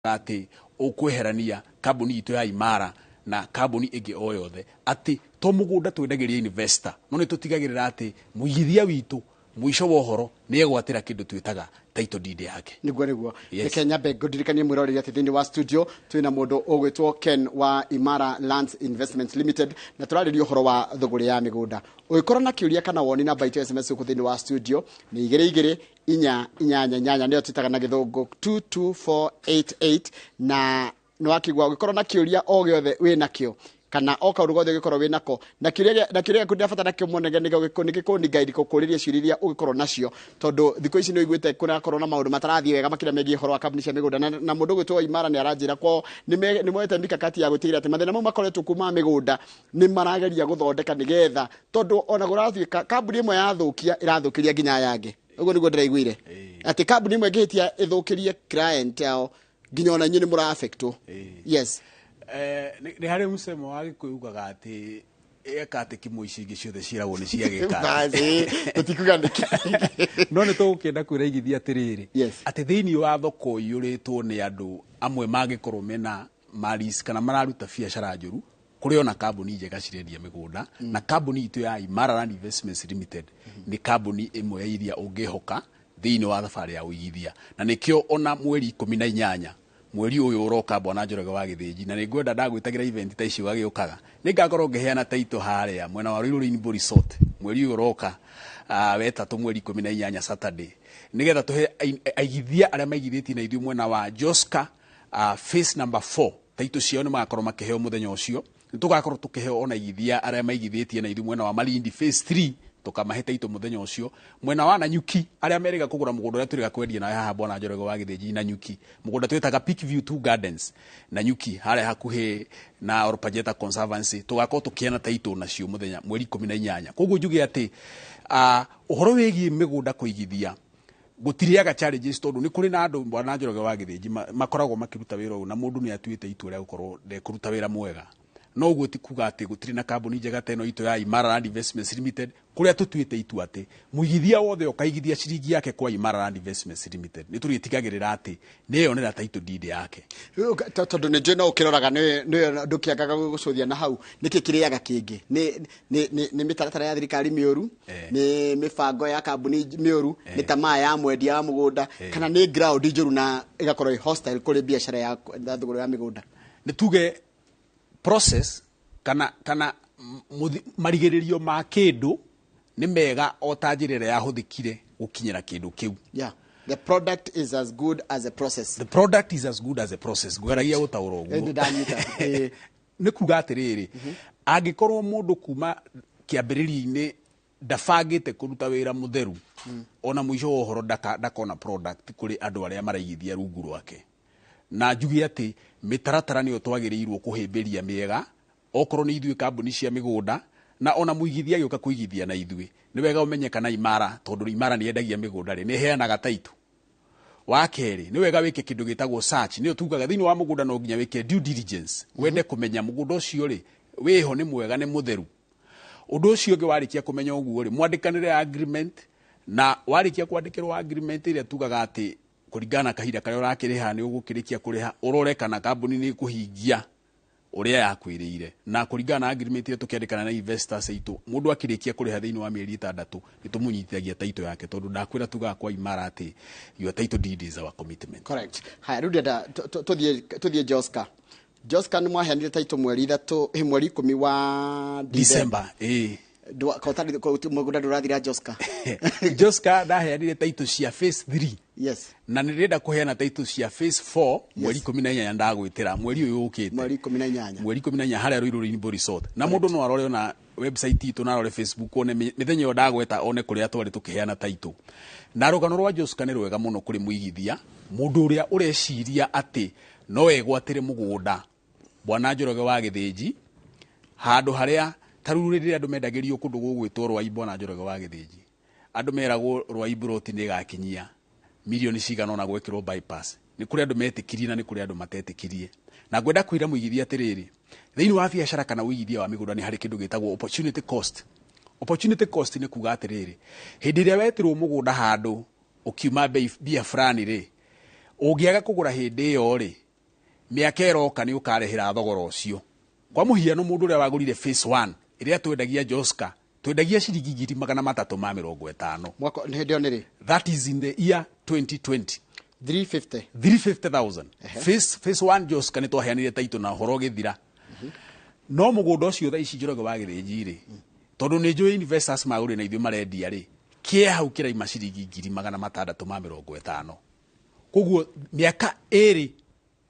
ati ukweherania kambuni itu ya Imara na kambuni ingi o yothe ati to mugunda twendagiria investor no ni tutigagirira ati muigithia witu mwisho wa uhoro ni egwatira kindu twitaga title deed yake niguo Kenya Bank ndirikanie mwiroreri ati thini wa studio twina mundu ugwitwo Ken wa Imara Lands Investments Limited na turaririo horo wa thuguri ya migunda ugikorwo na kiuria kana woni namba itu SMS ku thini wa studio ni 2288 ndio twitaga na githungu 22488 na no akigwa ugikorwo na kiuria o giothe wina kio kana oka urugothe gikorwo winako na kiria kundi afatana kio monege nigikundi guide kokuriria ciuriria ugikorwo nacio tondu thiko ici no igwete kuna korona maundu matarathie wega makira megie horo wa company cia migunda na mundu gwitwo Imara ni aranjira kwa ni mwete mikakati ya gutigira ati mathina mau makoretwo kuma migunda ni marageria guthondeka nigetha tondu ona gurathie kambuni imwe yathukia irathukiria nginya yange uguo niguo ndiraiguire ati kambuni imwe ngihitia ithukirie client yao nginya ona nyini mura affecto yes ni hari musemo wa gikuugaga ati ekate kimoici ingi ciothe ciragwo ni ciagika bazi tutikuga ndiki no ni tugukenda kwiraigithia atiriri yes ati thiini wa thoko yuritwo ni andu amwe magikorwo mena maris kana mararuta biacara njuru kuri ona kambuni njega cirendia migunda na kambuni itu ya Imara Land Investments Limited ni kambuni imwe iria ungihoka thiini wa thabari ya uigithia na nikio ona mweri 18 mweri uyu uroka bwana Njoroge wa Githiji na ningwenda ndagwitagira event ta ici wagiukaga ningakorwo ngiheana taito haria mwena wa Ruiru Resort mweri uyu uroka wetatu mweri 18 Saturday nigetha tuhe aigithia aria maigithitie na ithuĩ mwena wa Joska phase number 4 taito cio ni magakorwo makiheo muthenya ucio nitugakorwo tukiheo ona igithia aria maigithitie na ithuĩ mwena wa Malindi phase 3 tukamahe taito muthenya ucio mwena wa Nanyuki aria meriga kugura mugunda uria turiga kwendia na haha bwana Njoroge wa Githiji Nanyuki mugunda twitaga Peak View 2 Gardens Nanyuki haria hakuhe na Orpajeta Conservancy tugakorwo tukiana taito nacio muthenya mweri 18 koguo njuge ati uhoro wegi migunda kuigithia gutiriaga challenges tondu ni kuri na andu bwana Njoroge wa Githiji makoragwo makiruta wira uyu na mundu ni atuite itu ria gukorwo ndekuruta wira mwega no guo ti kuga ati gutiri na kambuni njega teno itu ya Imara Land Investments Limited kuria tutuite itu ati muigithia wothe ukaigithia ciringi yake kwa Imara Land Investments Limited ni turitigagirira ati ni yonera title deed yake tondu ni njena ukiroraga ni ndukiagaga gucuthia na hau niki kiriaga kingi ni mitaratara ya thirikari mioru ni mibango ya kambuni mioru ni tamaa ya mwendia wa mugunda kana ni ground njuru na igakorwo hostile kuri biashara ya thuguru ya migunda ni tuge process kana marigiririo ma kindu ni mega o tajirire ya huthikire gukinyira kindu kiu yeah the product is as good as a process the product is as good as a process gugaragia gutauro guo ni kuga atiriri angikorwo mundu kuma kiambiriria-ini ndabangite kuruta wira mutheru ona mwisho wa uhoro ndakona product kuri andu aria maraigithia rungu rwake na njugi ati mitaratara ni otwagirirwo kuhimbiria miega okorwo ni ithuĩ kambuni cia migunda na ona muigithia gioka kuigithia na ithuĩ ni wega umenyeka na Imara tondu Imara ni endagia migunda ri ni heanaga taito wa keri ni wega wike kindu gitagwo search ni otugaga thiini wa mugunda no nginya wike due diligence wende kumenya mugunda ucio ri wiho ni mwega ni mutheru undu ucio ngi warikia kumenya uguo ri mwandikanire agreement na warikia kwandikirwo agreement iria tugaga ati kuringana kahinda karia urakiriha ni ugukirikia kuriha urore kana kambuni ni kuhingia uria yakwirire na kuringana agreement iria tukiandikana na investors aitu mundu akirikia kuriha thiini wa mieri 6 nitumunyitithagia taito yake tondu ndakwira tugaga kwa Imara ati your title deed is our commitment correct haya rudi da tuthie Joska ni mwaheanire taito mweri 3 mweri 10 wa December kautari mugunda ndurathira Joska ndaheanire taito cia phase 3 yes na nirenda kuheana taito cia phase 4 mweri 18 ndagwitira mweri uyu ukite mweri 18 haria Ruiru Resort na mundu no arore ona website itu na arore Facebook one mithenya yo ndagweta one kuria twari tukiheana taito na rugano rwa Joska ni rwega muno kuri muigithia mundu uria ureciria ati no egwatire mugunda bwana Njoroge wa Githiji handu haria tarurire andu mendagirio kundu gugwitwo rwa bwana Njoroge wa Githiji andu meragwo rwa ibroti ni gakinyia milioni cigana ona gwekirwo bypass ni kuri andu metikirie na ni kuri andu matetikirie na ngwenda kwira muigithia atiriri thiini wa biashara kana uigithia wa migunda ni hari kindu gitagwo opportunity cost ni kuga atiriri hindi ria wetirwo mugunda handu ukiuma bia fulani ri ungiaga kugura hindi yo ri mĩaka ĩroka nĩ ũkarehera thogora ũcio. Kwa mũhiano mũndũ ũrĩa wagũrire phase 1 ĩrĩa twendagia Joska twendagia ciringi 350,000 mwaka nĩ hĩndĩ nĩ that is in the year 2020 350,000 phase 1 Joska nĩ twaheanire taito na horo gĩthira. No mũgũnda ũcio thaa ici Njoroge wa Gĩthĩnji rĩ tondũ nĩ njũĩ investors magũrĩ na ithuĩ marendia rĩ kĩe hau kĩraima ciringi 650,000. Koguo mĩaka ĩrĩ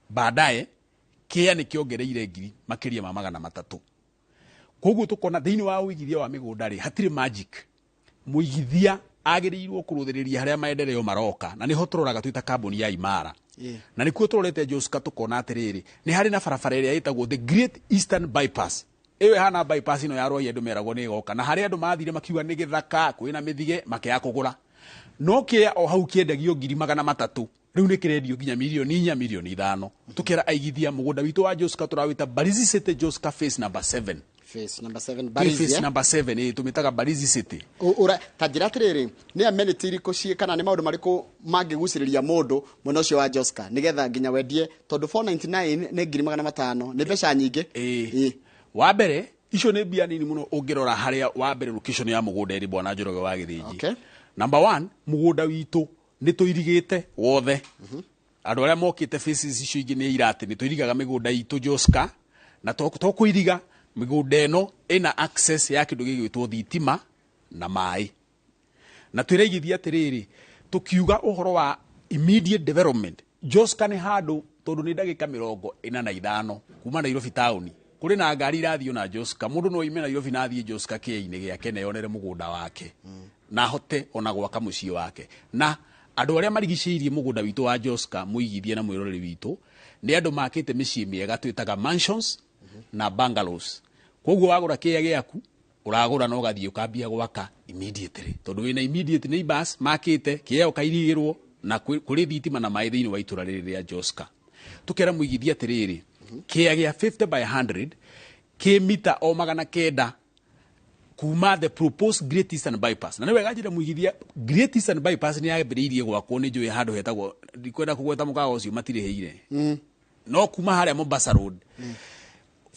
baadaye kĩe nĩ kĩongereire ngiri makĩria ma 300. Koguo tukona thĩinĩ wa ũigithia wa mĩgũnda rĩ hatirĩ magic. Mũigithia agĩrĩirwo kũrũthĩrĩria harĩa maendeleo maroka na nĩho tũroraga twĩta kambuni ya Imara. Na nĩkuo tũrorete Joska tukona atĩrĩrĩ nĩ harĩ na barabara ĩrĩa ĩtagwo the Great Eastern Bypass. Ĩyo hana bypass ino ya Rwai andũ meragwo nĩ ĩgoka na harĩa andũ mathire makiuga nĩ gĩthaka kwĩna mĩthige makĩya kũgũra. No kĩe o hau kĩendagio 300,000 rĩu nĩ kĩrendio nginya milioni 4 milioni 5. Tukĩra aigithia mũgũnda witũ wa Joska tũrawĩta Barizi City Joska phase number 7. Phase number 7 Barizi. Phase number 7 tumitaga Barizi City. Ura tajira atiriri ni amenity iriko cie kana ni maundu mariko mangiguciriria mundu mwena ucio wa Joska nigetha nginya wendie tondu 499 ni 500,000 ni mbeca nyingi. Wa mbere icio ni mbia nini muno ungirora haria wa mbere location ya mugunda iri bwana Njoroge wa Gĩthĩnji. Okay. Number 1 mugunda witu ni tuirigite wothe. Andu aria mokite phases icio ingi ni irate ni tuirigaga migunda itu Joska na tokuiriga migunda eno ina access ya kindu gigwitwo thitima na mai. Na twiraigithia atiriri tukiuga uhoro wa immediate development Joska ni handu tondu ni ndagika 45 kuma Nairobi town. Kuri na ngari irathio na Joska mundu no ime Nairobi na thie Joska kĩi-inĩ gĩake na yonere mugunda wake na hote ona gwaka muciĩ wake. Na andu aria marigicĩirie mugunda witu wa Joska muigithie na mwiroreri witu ni andu makite mĩciĩ miega twitaga mansions na bungalows. Koguo wagura kĩya gĩaku uragura no gathie ukambia gwaka immediately tondu wina immediate neighbors makite kĩya ukairigirwo na kuri thitima na mai thĩinĩ wa itura rĩrĩ rĩa Joska. Tukera muigithia atiriri kĩya gĩa 50 by 100 kĩ mita o 900 kuma the proposed Great Eastern Bypass. Na nĩ wega njĩra muigithia Great Eastern Bypass ni yambĩrĩirie gwakwo nĩ njũĩ handũ hetagwo ndikwenda kũgweta mũkawa ũcio matirĩhĩire. No kuma harĩa Mombasa Road.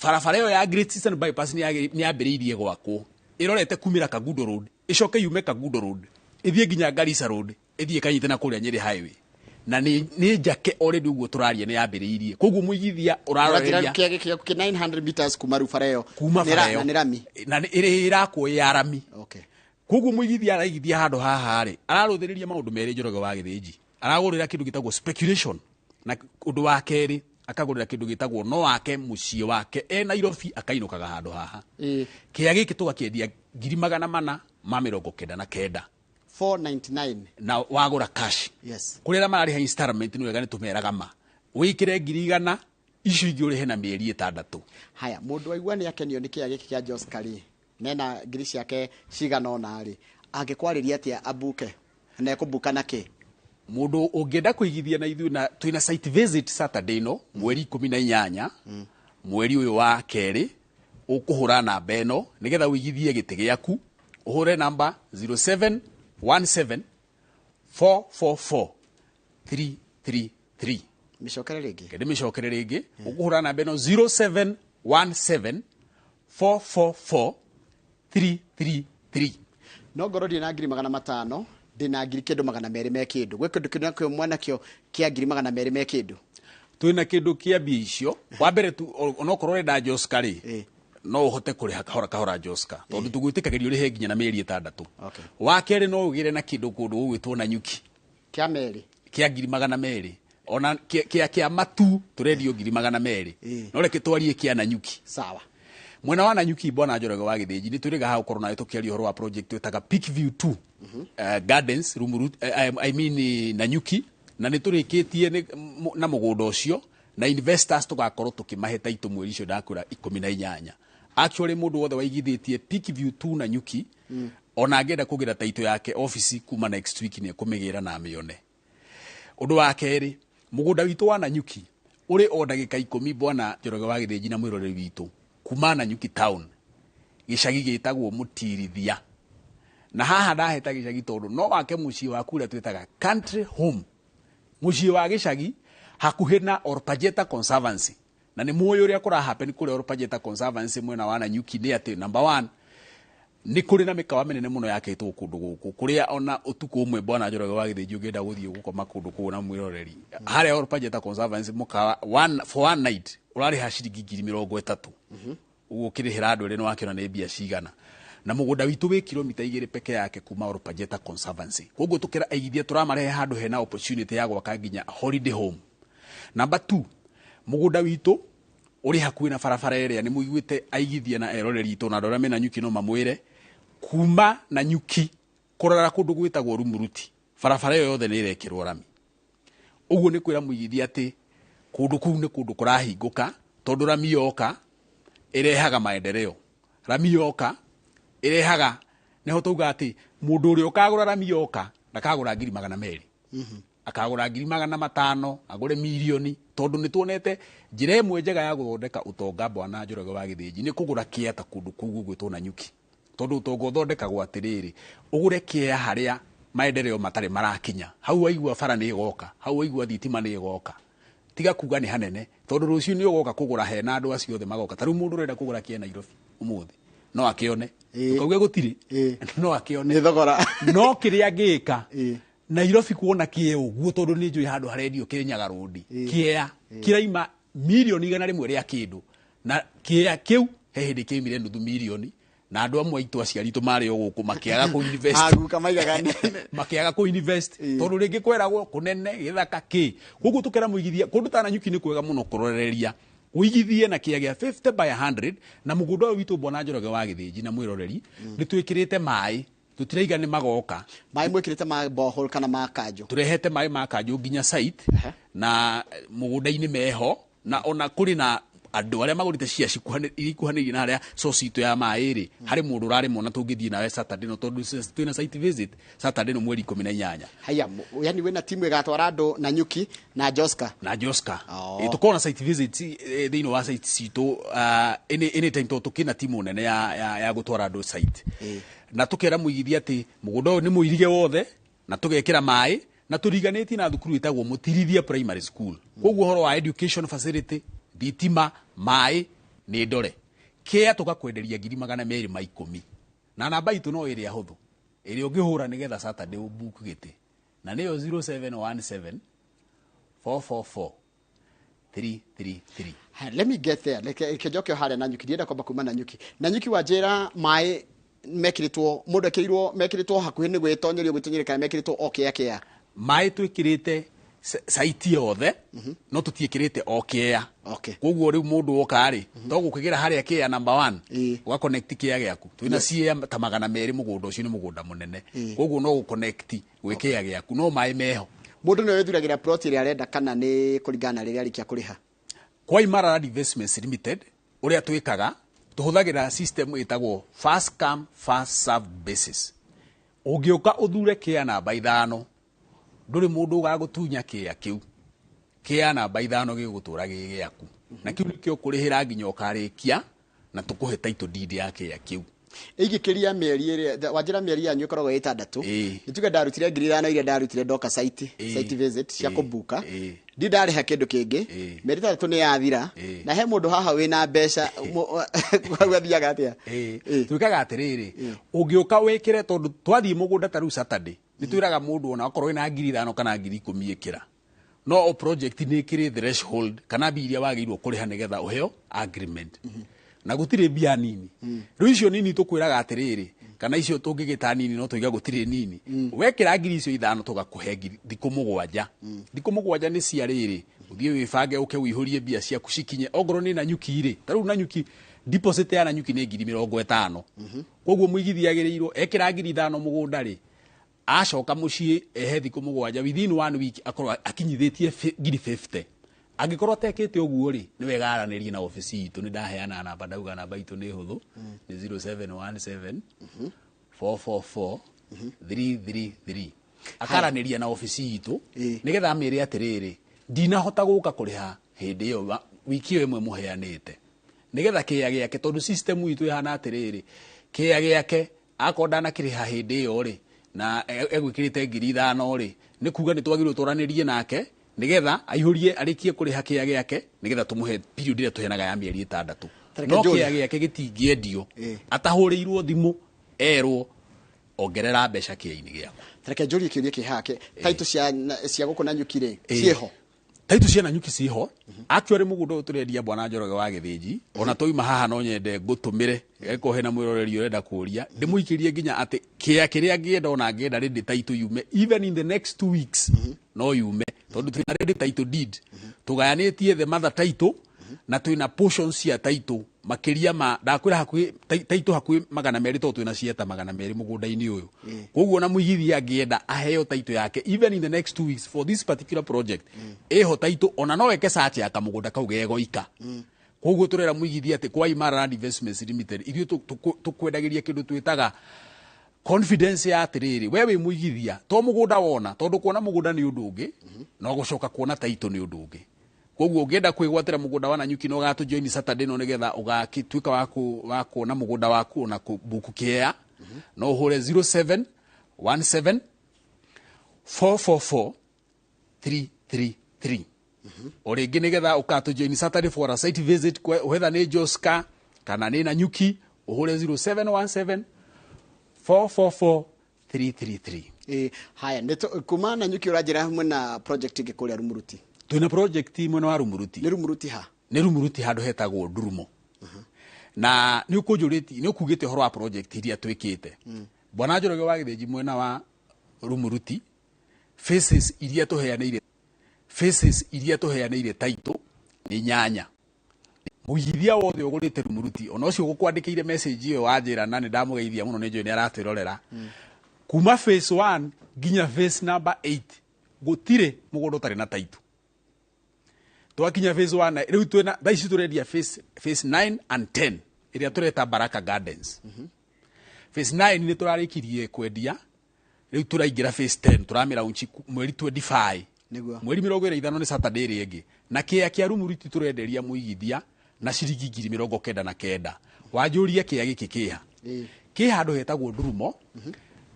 Barabara ĩyo ya Great Eastern Bypass ni yambĩrĩirie gwakwo. Ĩrorete kumĩra Kagundo Road, ĩcoke yume Kagundo Road, ĩthiĩ nginya Garissa Road, ĩthiĩ kanyite na kũrĩa Nyeri Highway. Na ni njake already uguo turaria ni yambĩrĩirie. Koguo muigithia ũraroreria kĩya 900 meters kuma rubara ĩyo. Na ni rami. Na irakwo ya rami. Okay. Koguo muigithia araigithia handu haha ri ararũthĩrĩria maũndũ merĩ Njoroge wa Gĩthĩnji. Aragũrĩra kĩndũ gĩtagwo speculation na ũndũ wa kerĩ akagũrĩra kĩndũ gĩtagwo no wake muciĩ wake Nairobi akainukaga handu haha. Kĩya gĩkĩ tũgakĩendia 499 499 na wagura cash. Yes. Kurira marari ha installment ni wega ni tumeraga ma wikire 100 icio ingĩ urihe na mĩeri 6. Haya mundu waigua ni akenio ni kĩya gĩkĩ kĩa Joska ri nena ngiri ciake cigana ona ri angĩkwarĩria atia abuke na ekubuka nake mundu ũngĩenda kũigithia na ithuĩ na twina site visit Saturday no mweri 18 mweri ũyũ wa kerĩ ũkũhũra namba ĩno nigetha ũigithie gĩtĩ gĩaku ũhũre namba 0717 444 333. Micokere rĩngĩ. Kende micokere rĩngĩ ũkũhũra namba ĩno 0717 444 333. No ngoro ndi na 500 ndina ngiri kĩndũ 200 me kĩndũ gwĩ kĩndũ kĩna kĩo mwana kĩo kĩa 200 me kĩndũ twina kĩndũ kĩa mbia icio wa mbere tu onokorwo renda Joska ri no uhote kuriha kahora Joska tondu tugwĩtĩkagĩrio rihe nginya na mĩeri 6. Okay. Wa kerĩ no ugire na kĩndũ kũndũ gũgwĩtwo na nyuki kĩa merĩ kĩa 200 ona kĩa matu turendio 200 no reke twarie kĩa na nyuki. Sawa. Mwena wa Nanyuki bwana Njoroge wa Gĩthĩnji ni turiga ha ukorwo nayo tukiaria horo wa project wetaga Peak View 2 Gardens Rumuru I mean Nanyuki na ni turikitie na mugunda ucio na investors tugakorwo tukimahe taito mweri icio ndakura 18. Actually mundu wothe waigithĩtie Peak View 2 Nanyuki ona angenda kugira taito yake office kuma next week ni kumigira na mione. Undu wa kerĩ mugunda witu wa Nanyuki uri o ndagika 10 bwana Njoroge wa Gĩthĩnji na mwiroreri witu kuma Nanyuki town gicagi gitagwo Mutirithia na haha ndaheta gicagi tondu no wake muciĩ waku ria twitaga country home muciĩ wa gicagi hakuhe na Orpajeta Conservancy na nĩ muoyo ũrĩa kũra happen kũrĩa Orpajeta Conservancy mwena wa Nanyuki nĩ atĩ number 1 nĩ kũrĩ na mĩkawa mĩnene mũno yakĩtwo kũndũ gũkũ kũrĩa ona ũtukũ ũmwe bwana Njoroge wa Gĩthĩnji ũngĩenda gũthiĩ gũkoma kũndũ kũu na mwĩroreri harĩa Orpajeta Conservancy mũkawa for one night ũrarĩha ciringi 30,000 ũguo ũkĩrĩhĩra andũ erĩ nĩ wakĩona nĩ mbia cigana na mũgũnda witũ wĩ kilomita 2 peke yake kuma Orpajeta Conservancy koguo tũkĩra aigithia tũramarehe handũ hena opportunity ya gwaka nginya holiday home. Number 2 mũgũnda witũ ũrĩ hakuhĩ na barabara ĩrĩa nĩ mũiguĩte aigithia na eroreri itũ na andũ arĩa mena Nyuki no mamwĩre kuma na Nyuki kũrora kũndũ gwĩtagwo Rumuruti barabara ĩyo yothe nĩ ĩrekĩrwo rami. Ũguo nĩ kwĩra mũigithia atĩ kũndũ kũu nĩ kũndũ kũrahingũka tondũ rami yoka ĩrehaga maendeleo. Rami yoka ĩrehaga nĩho tauga atĩ mũndũ ũrĩa ũkagũra rami yoka ndakagũra 200,000 akagũra 500,000 agũre milioni tondũ nĩ tuonete njĩra ĩmwe njega ya gũthondeka utonga bwana Njoroge wa Gĩthĩnji nĩ kũgũra kĩea ta kũndũ kũu gwĩtwo Nanyuki tondũ utonga ũthondekagwo atĩrĩrĩ ũgũre kĩea harĩa maendeleo matarĩ marakinya hau waigua bara nĩ ĩgoka hau waigua thitima nĩ ĩgoka tiga kuga nĩ hanene tondũ rũciũ nĩ ũgoka kũgũra hena andũ acio othe magoka tarĩu mũndũ ũrenda kũgũra kĩea Nairobi ũmũthĩ no akĩone ukauge gũtirĩ no akĩone nĩ thogora no kĩrĩa angĩka Nairobi kuona kĩea ũguo tondũ nĩ njũĩ handũ harendio Kĩrĩnyaga Road kĩea kĩraima milioni 100 rĩa kĩndũ na kĩea kĩu he hĩndĩ kĩmire nuthu milioni na andũ amwe aitũ aciari tũmarĩ o gũkũ makĩaga kũ invest aguka maigaga makĩaga kũ invest tondũ rĩngĩ kweragwo kũnene gĩthaka kĩ gũkũ tũkera mũigithia kũndũ ta Nanyuki nĩ kwega mũno kũroreria ũigithie na kĩea gĩa 50 by 100 na mũgũnda ũyũ witũ bwana Njoroge wa Gĩthĩnji na mwĩroreri nĩ twĩkĩrĩte maĩ tutiraiga nĩ magoka maĩ mwĩkĩrĩte ma borehole kana ma kanjũ turehete maĩ ma kanjũ nginya site na mũgũnda-inĩ meho na ona kũrĩ na andũ arĩa magũrĩte cia ikuhanĩrĩirie na harĩa source itũ ya maĩ rĩ harĩ mũndũ ũrarĩmwo na tũngĩthiĩ nawe Saturday no tondũ twĩna site visit Saturday no mweri 18 haya yani wena timu ĩgatwara andũ Nanyuki na Joska tũkorwo na site visit thĩinĩ wa site citũ anytime tũkĩna timu nene ya gũtwara andũ site na tũkera mũigithia atĩ mũgũnda ũyũ nĩ mũirige wothe na tũgekĩra maĩ na tũriganĩtie na thukuru ĩtagwo Mũtirithia Primary School koguo ũhoro wa education facility thitima maĩ nĩ ndore kĩea tũgakwenderia 210,000 na namba itũ no ĩrĩa hũthũ ĩrĩa ũngĩhũra nĩgetha Saturday ũbook gĩtĩ na nĩyo 0717 444 333. Let me get there njoke harĩa Nanyuki ndienda kwamba kuma Nanyuki wa njĩra maĩ mekĩrĩtwo mũndũ mekĩrĩtwo hakuhĩ nĩ gwĩtonyerio kana mekĩrĩtwo o kĩea maĩ twĩkĩrĩte site yothe no tũtiĩkĩrĩte o kĩea koguo rĩu mũndũ woka rĩ to gũkĩgera harĩa kĩea number 1 ũga connect kĩea gĩaku twĩna ciea ta 200 mũgũnda ũcio nĩ mũgũnda mũnene koguo no gũconnect gwĩ kĩea gĩaku no maĩ meho mũndũ nĩ wethuragĩra plot ĩrĩa arenda kana nĩ kũringana rĩrĩa arĩkia kũrĩha kwa Imara Investments Limited ũrĩa twĩkaga tũhũthagĩra system ĩtagwo first come first serve basis ũngĩũka ũthure kĩea namba 5 ndũrĩ mũndũ ũgagũtunya kĩea kĩu kĩea namba 5 gĩgũtũra gĩgĩaku na kĩu nĩkĩo kũrĩhĩra nginya ũkarĩkia na tũkũhe title deed ya kĩea kĩu ĩgĩkĩria mĩeri ĩrĩa wanjĩra mĩeri yanyu ĩkoragwo ĩ 6 nĩtuge ndarutire 5,000 iria ndarutire ndoka site visit cia kũbuka ndarĩha kĩndũ kĩngĩ mĩeri 3 nĩ yathira na he mũndũ haha wĩna mbeca gwathiaga atĩa twĩkaga atĩrĩrĩ ũngĩũka wĩkĩre tondũ twathiĩ mũgũnda ta rĩu Saturday nĩ twĩraga mũndũ ona okorwo ĩna 5,000 kana 10,000 ĩkĩra no o project nĩ ĩkĩrĩ threshold kana mbia iria wagĩrĩirwo kũrĩha nĩgetha ũheo agreement na gũtirĩ mbia nini rĩu icio nini tũkwĩraga atĩrĩrĩ kana icio tũngĩgĩta nini no tũiga gũtirĩ nini wekĩra ngiri icio 5 tũgakũhe thikũ 7 thikũ 7 nĩ cia rĩrĩ ũthiĩ wĩbange ũke wĩihũrie mbia ciaku cikinye ongoro nĩ Nanyuki rĩ tarĩu Nanyuki deposit ya Nanyuki nĩ 50,000 koguo mũigithia agĩrĩirwo ekĩra ngiri 5 mũgũnda rĩ acoka mũciĩ ehe thikũ 7 within 1 week akorwo akinyithĩtie ngiri 50 angĩkorwo tekĩte ũguo rĩ nĩ wega aranĩrie na ofici itũ nĩ ndaheana namba ndauga namba itũ nĩ hũthũ nĩ 0717 444 333 akaranĩria na ofici itũ nĩgetha amĩre atĩrĩrĩ ndinahota gũka kũrĩha hĩndĩ ĩyo wiki ĩyo ĩmwe mũheanĩte nĩgetha kĩea gĩake tondũ system itũ ĩhana atĩrĩrĩ kĩea gĩake akorwo ndanakĩrĩha hĩndĩ ĩyo rĩ na egwĩkĩrĩte ngiri 5 rĩ nĩ kuga nĩ twagĩrĩirwo tũranĩrie nake nigetha aihurie arikie kuri hakia giake nigetha tumuhe period ire tuhenaga ya mieri 6 no kia giake gitingiendio atahurirwo thimu erwo ongerera mbeca kia-ini giako. Reke njũrie kĩũria kĩhake taito cia gũkũ na nyuki rĩ ciĩho taito cia na nyuki ciĩho actually mũgũnda ũyũ tũrendia Bwana Njoroge wa Gĩthĩnji ona toima haha no nyende ngũtũmĩre geko hena mwĩroreri ũrenda kũria ndĩmũikĩrie nginya atĩ kĩrĩa ngĩenda ona ngĩenda rĩndĩ taito yume even in the next 2 weeks no yume tondũ twĩna rĩndĩ taito deed tũgayanĩtie the mother taito na twĩna portions cia taito makiria ma ndakwira hakuhi taito hakuhi 200 to twina cieta 200 mugunda-ini uyu koguo na muigithia angienda aheo taito yake even in the next 2 weeks for this particular project eho taito ona no eke search ya kamugunda kau gegoika koguo turera muigithia ati kwa Imara Land Investments Limited ithuĩ tukwendagiria kindu twitaga confidence ya atiriri wewe muigithia to mugunda wona tondu kuona mugunda ni undu ungi no gucoka kuona taito ni undu ungi koguo ungienda kwigwatira mugunda wa Nanyuki no gatu join Saturday no nigetha ugakituika wa kuona mugunda waku na buku kia no hore 0717 444 333 oringi nigetha ukatu join Saturday for a site visit whether ni Joska kana ni Nanyuki uhore 0717 444 333 haya neto kuma Nanyuki urajira hamwe na project ngikuria Rumuruti twina project mwena wa Rumuruti ni Rumuruti ha ni Rumuruti handu hetagwo Ndurumo na ni ukujuriti ni ukugite horo wa project iria twikite Bwana Njoroge wa Gĩthĩnji mwena wa Rumuruti faces iria tuheaneire taito ni nyanya muigithia wothe ugurite Rumuruti ona ucio gukwandikire message iyo wajira na ni ndamugeithia muno ni njoi ni aratwirorera kuma phase 1 ginya phase number 8 gutire mugunda utari na taito twakinya phase 1 riu twena thaici turendia phase 9 and 10 iria tureta Baraka Gardens phase 9 ni turarikirie kwendia riu turaingira phase 10 turamira unchi mweri 25 niguo mweri 25 ni Saturday ringi na kia Rumuruti turenderia muigithia na ciringi 99 wanjuria kia giki kiha ki handu hetagwo Ndurumo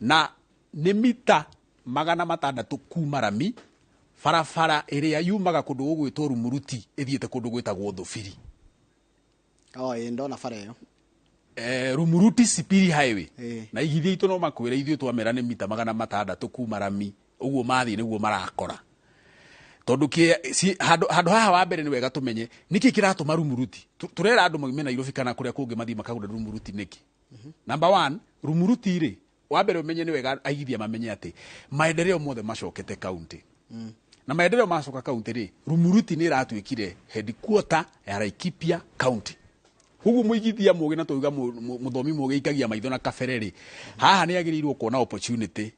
na ni mita 600 kuma Rami farafara iria yumaga kundu gugwitwo Rumuruti ithiete kundu gwitagwo Thubiri ndona fara iyo Rumuruti Sipiri Highway na igithia itu no makwira ithuĩ twamera ni mita 600 kuma Rami uguo mathi niguo marakora tondu handu haha wa mbere ni wega tumenye niki kiratuma Rumuruti turera andu magime Nairobi kana kuria kungi mathi makagura Rumuruti niki number 1 Rumuruti ri wa mbere umenye ni wega aigithia mamenye ati maendeleo mothe macokete county na maendeleo macoka county ri Rumuruti ni ratwikire headquarter ya Laikipia county hugu muigithia mugi na tuiga muthomi mugi ikagia maitho na kabereri haha ni agirirwo kuona opportunity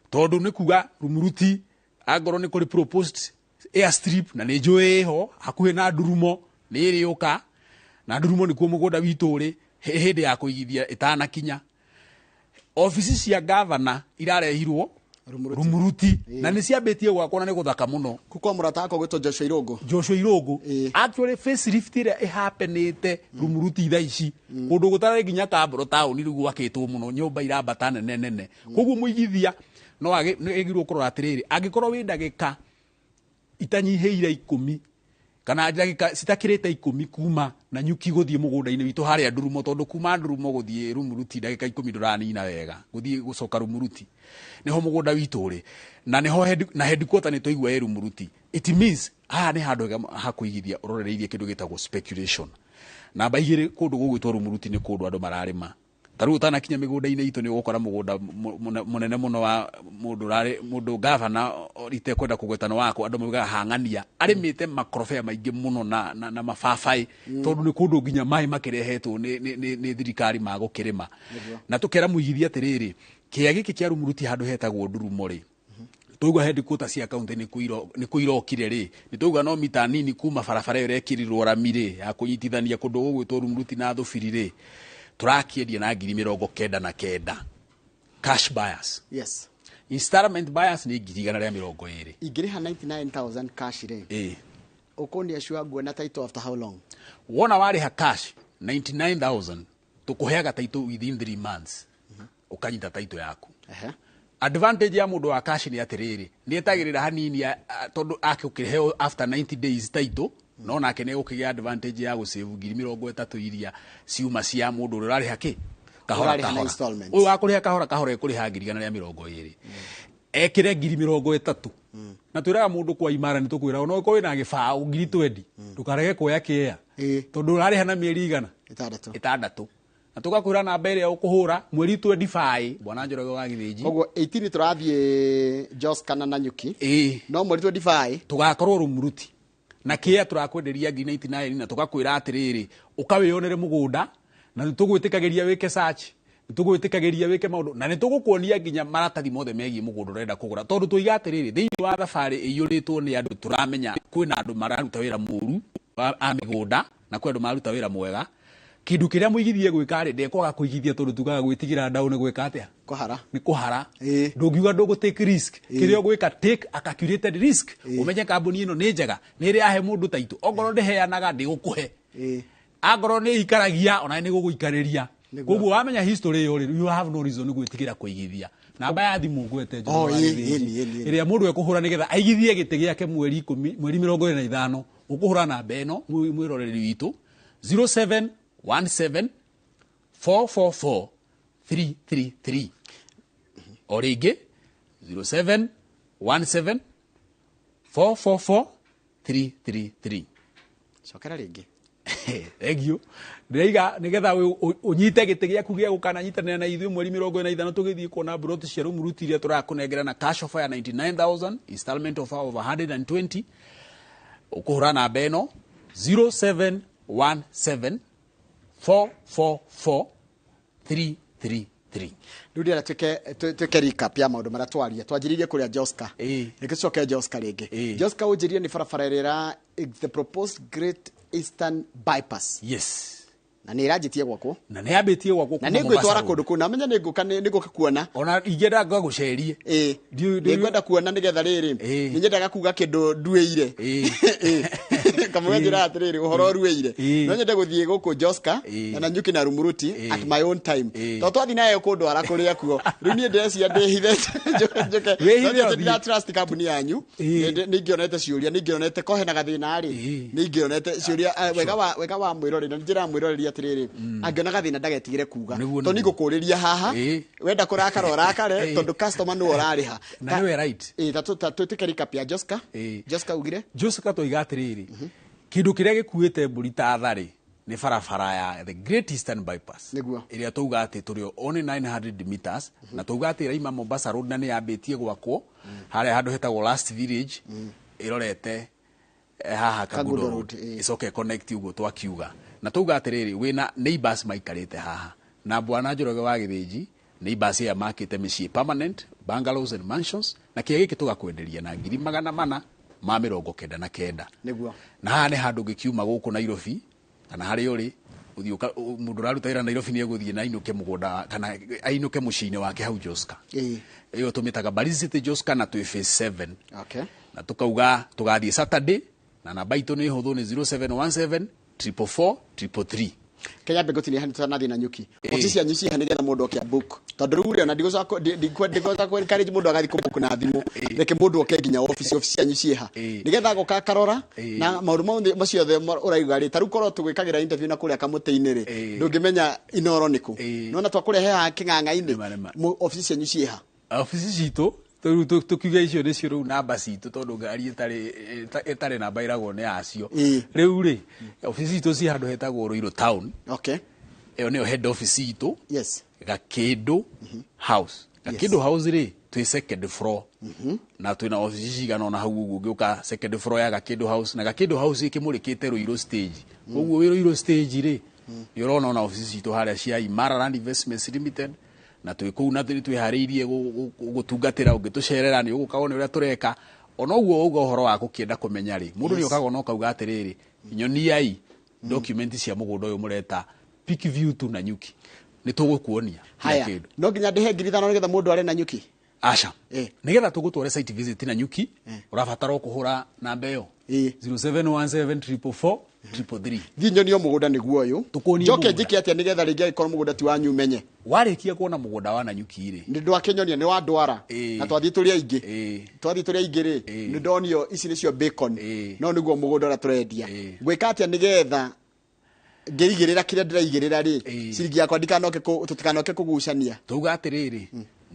tondu ni kuga Rumuruti agoro ni kuri proposed airstrip na ni njui ho hakuhe na Ndurumo ni iriuka na Ndurumo ni kuo mugunda witu ri hindi ya kuigithia itana kinya ofisi cia governor irarehirwo Rumuruti na ni ciambitie gwakwa na ni guthaka muno kuko murata wako gwitwo Joshua Irogo actually facelift ira ihappenite Rumuruti thaici kundu gutare ginya Kamburo town riu gwakitwo muno nyumba irambata nene koguo muigithia no agirwo kurora atiriri angikorwo wi ndagika itanyiheire 10 kana ndagika citakirite 10 kuma Nanyuki guthie mugunda-ini witu haria Ndurumo tondu kuma Ndurumo guthie Rumuruti ndagika 10 nduranina wega guthie gucoka Rumuruti niho mugunda witu ri na niho headquarter ni toigwa Rumuruti it means haha ni handu ha kuigithia urorereirie kindu gitagwo speculation na baigire kundu gugwitwo Rumuruti ni kundu andu mararima taru utanakinya migunda-ini itu ni gukora mugunda munene muno wa mundu governor rite kwenda kugwetana wako andu muga hangania arimite makrofea maingi muno na mafabai tondu ni kundu ginya mai makirehetwo ni thirikari magukirima na tukera muigithia atiriri kia giki kia Rumuruti handu hetagwo Ndurumo ri tuga headquarters cia county ni kuirokire ri ni tuga no mita nini kuma farafara irekirirwo Rami ri ya kunyitithania kundu gugwitwo Rumuruti na Thubiri ri turakiedia na 99 cash buyers yes installment buyers ni 120 igiriha 99000 cash ri ukondi ashua guona title after how long wona wari ha cash 99000 tukuheaga title within 3 months ukanyita title yaku advantage ya mundu wa cash ni atiriri ni etagirira hanini tondu akukireheo after 90 days title no nake ne ukigia advantage ya gusave 30,000 iria ciuma cia mundu urari haki kahora kahora uyu wakuriha kahora kahora ekuriha 120 ekire 30,000 na twiraga mundu kwa imara ni tukwira no ko wina gibao 20 tukarege kuya kia tondu urari hana mieri igana 6 na tugakwira namba ĩrĩa ũkũhũra mweri 25 bwana Njoroge wa Githĩnji koguo 18 tũrathiĩ Jos kana Nanyuki no mweri 25 tugakorwo Rumuruti na kia turakwenderia 99 na tugakwira atiriri ukawionere mugunda na nitugwitikagiria wike search nitugwitikagiria wike maundu na nitugukuonia nginya maratathi mothe megie mugunda urenda kugura tondu tuiga atiriri thiini wa thabari iyuritwo ni andu turamenya kwina andu mararuta wira muru a migunda na kwenda maruta wira mwega kindu kiria muigithie gwika ri ndekwaga kuigithia tondu tugaga gwitigira ndau ni gwika atia kuhara ni kuhara ndungiuga ndugu take risk kiria gwika take a calculated risk umenye kambuni ino ni njega ni ri ahe mundu taitu ongoro ndiheanaga ndi gukuhe agoro ni ikaragia ona ni guguikariria koguo wamenya history yo ri you have no reason gwitigira kuigithia namba ya thimu ngwete iria mundu ekuhura nigetha aigithie gite giake mweri 10 mweri 25 ukuhura namba eno mwiroreri witu 0717 444 333 Orige 0717 444 333 Sokera ringi egio ndeiga nigetha unyite gite giaku gia gukana nyitanira na ithu mweri 25 tugithii kuona brot cia Rumuruti iria turakunengera na cash offer ya 99,000 installment offer of 120 ukuhura namba eno 0717 444 333 Ndudia tuke recap ya maundu mara twaria twajiririe kuria Joska nigicoke Joska ringi Joska ujirie ni barabara ira the proposed Great Eastern Bypass yes na ni irajitie gwako na ni ambitie gwako na ni gwitwara kundu kuna menya ni nguka kuona ona ingenda ngagucerie ni ngwenda kuona nigetha riri ni nyendaga kuga kindu ndueire kamwe njira atiriri uhoro rueire no nyende guthie guku Joska na Nanyuki na Rumuruti at my own time to twathi nayo kundu ara kuria kuo riu ni ndeci ndihithete njoke ndira trust company yanyu ni ngionete ciuria ni ngionete kohenaga thina ri ni ngionete ciuria wega wa mwirori na njira mwirori atiriri angionaga thina ndagetigire kuga to ni ngukuriria haha wenda kurakara urakare tondu customer no urariha na ni right tutikirika pia Joska ugire Joska toiga atiriri kindu kiria gikuite mburi ta thari ni barabara ya the Great Eastern Bypass iria tuuga ati turio only 900 meters na tuuga ati raima Mombasa road na ni yambitie gwakwo haria handu hetagwo last village irorete haha Kagundo road icoke connect ugo twakiuga na tuuga atiriri wina neighbors maikarite haha na bwana Njoroge wa Githĩnji neighbors ya market micii permanent bungalows and mansions na kiege gituga kwenderia na 499 niguo na haha ni handu ngikiuma guku Nairobi kana hari uri uthiuka mundu raruta ira Nairobi ni eguthie na inuke mugunda kana ainuke muciini wake hau Joska iyo tumitaga Bariziti Joska na twi phase 7 na tukauga tugathie Saturday na namba itu ni huthu ni 0717 444 333 Kenya begoti ni hanita na thina Nanyuki ofisi anyu ci hanigetha mundu okia book tondu ruri ona ndigoca ko encourage mundu agathi book na thimu reke mundu oke nginya ofisi anyu ci ha nigetha goka karora na maundu macio the uraiga ri taru korwo tugwikagira interview na kuria kamuteini ri ndungimenya inoro niku nona twakurehe ha king'ang'a-ini ofisi anyu ci ha ofisi citu tukiuga icio nĩ cio rĩu namba citũ tondu ngari ĩtarĩ namba ĩragwo nĩ acio rĩu rĩ ofisi citũ ci handũ hetagwo Ruiru town ĩyo nĩyo head office citũ Gakindu house Gakindu house rĩ twĩ second floor na twĩna ofisi cigana ona hau ũguo ũngĩũka second floor ya Gakindu house na Gakindu house ĩkĩmũrĩkĩte Ruiru stage ũguo wĩ Ruiru stage rĩ nĩ ũrona ona ofisi citũ harĩa cia Imara Land Investments Limited na twi kuu na twi hariirie gutungatira ungitucerera ni ugukawone uria tureka ona uguo ugo horo wa gukienda kumenya ri mundu ni ukago no kauga atiriri nyoni ai document cia mugunda uyu mureta Peak View to Nanyuki ni tugukuonia haya no nginya ndihe ngirithano nigetha mundu ari Nanyuki acha nigetha tugutware site visit Nanyuki urabatara kuhura namba iyo 0717 444 333 thi nyonio mugunda niguo uyu Tukuonie njoke mugunda. njike atia nigetha ringi ikorwo mugunda ti wanyu menye warĩkia kuona mũgũnda wa Nanyuki rĩ nĩ ndwakenyonia nĩ wa ndwara na twathiĩ tũrĩ aingĩ rĩ nĩ ndonio ici nĩcio bacon no nĩguo mũgũnda ũrĩa tũrendia ngwĩka atĩa nĩgetha ngĩigĩrĩra kĩrĩa ndĩraigĩrĩra rĩ ciringi yakwa tũtikanoke kũgucania tuga atĩrĩrĩ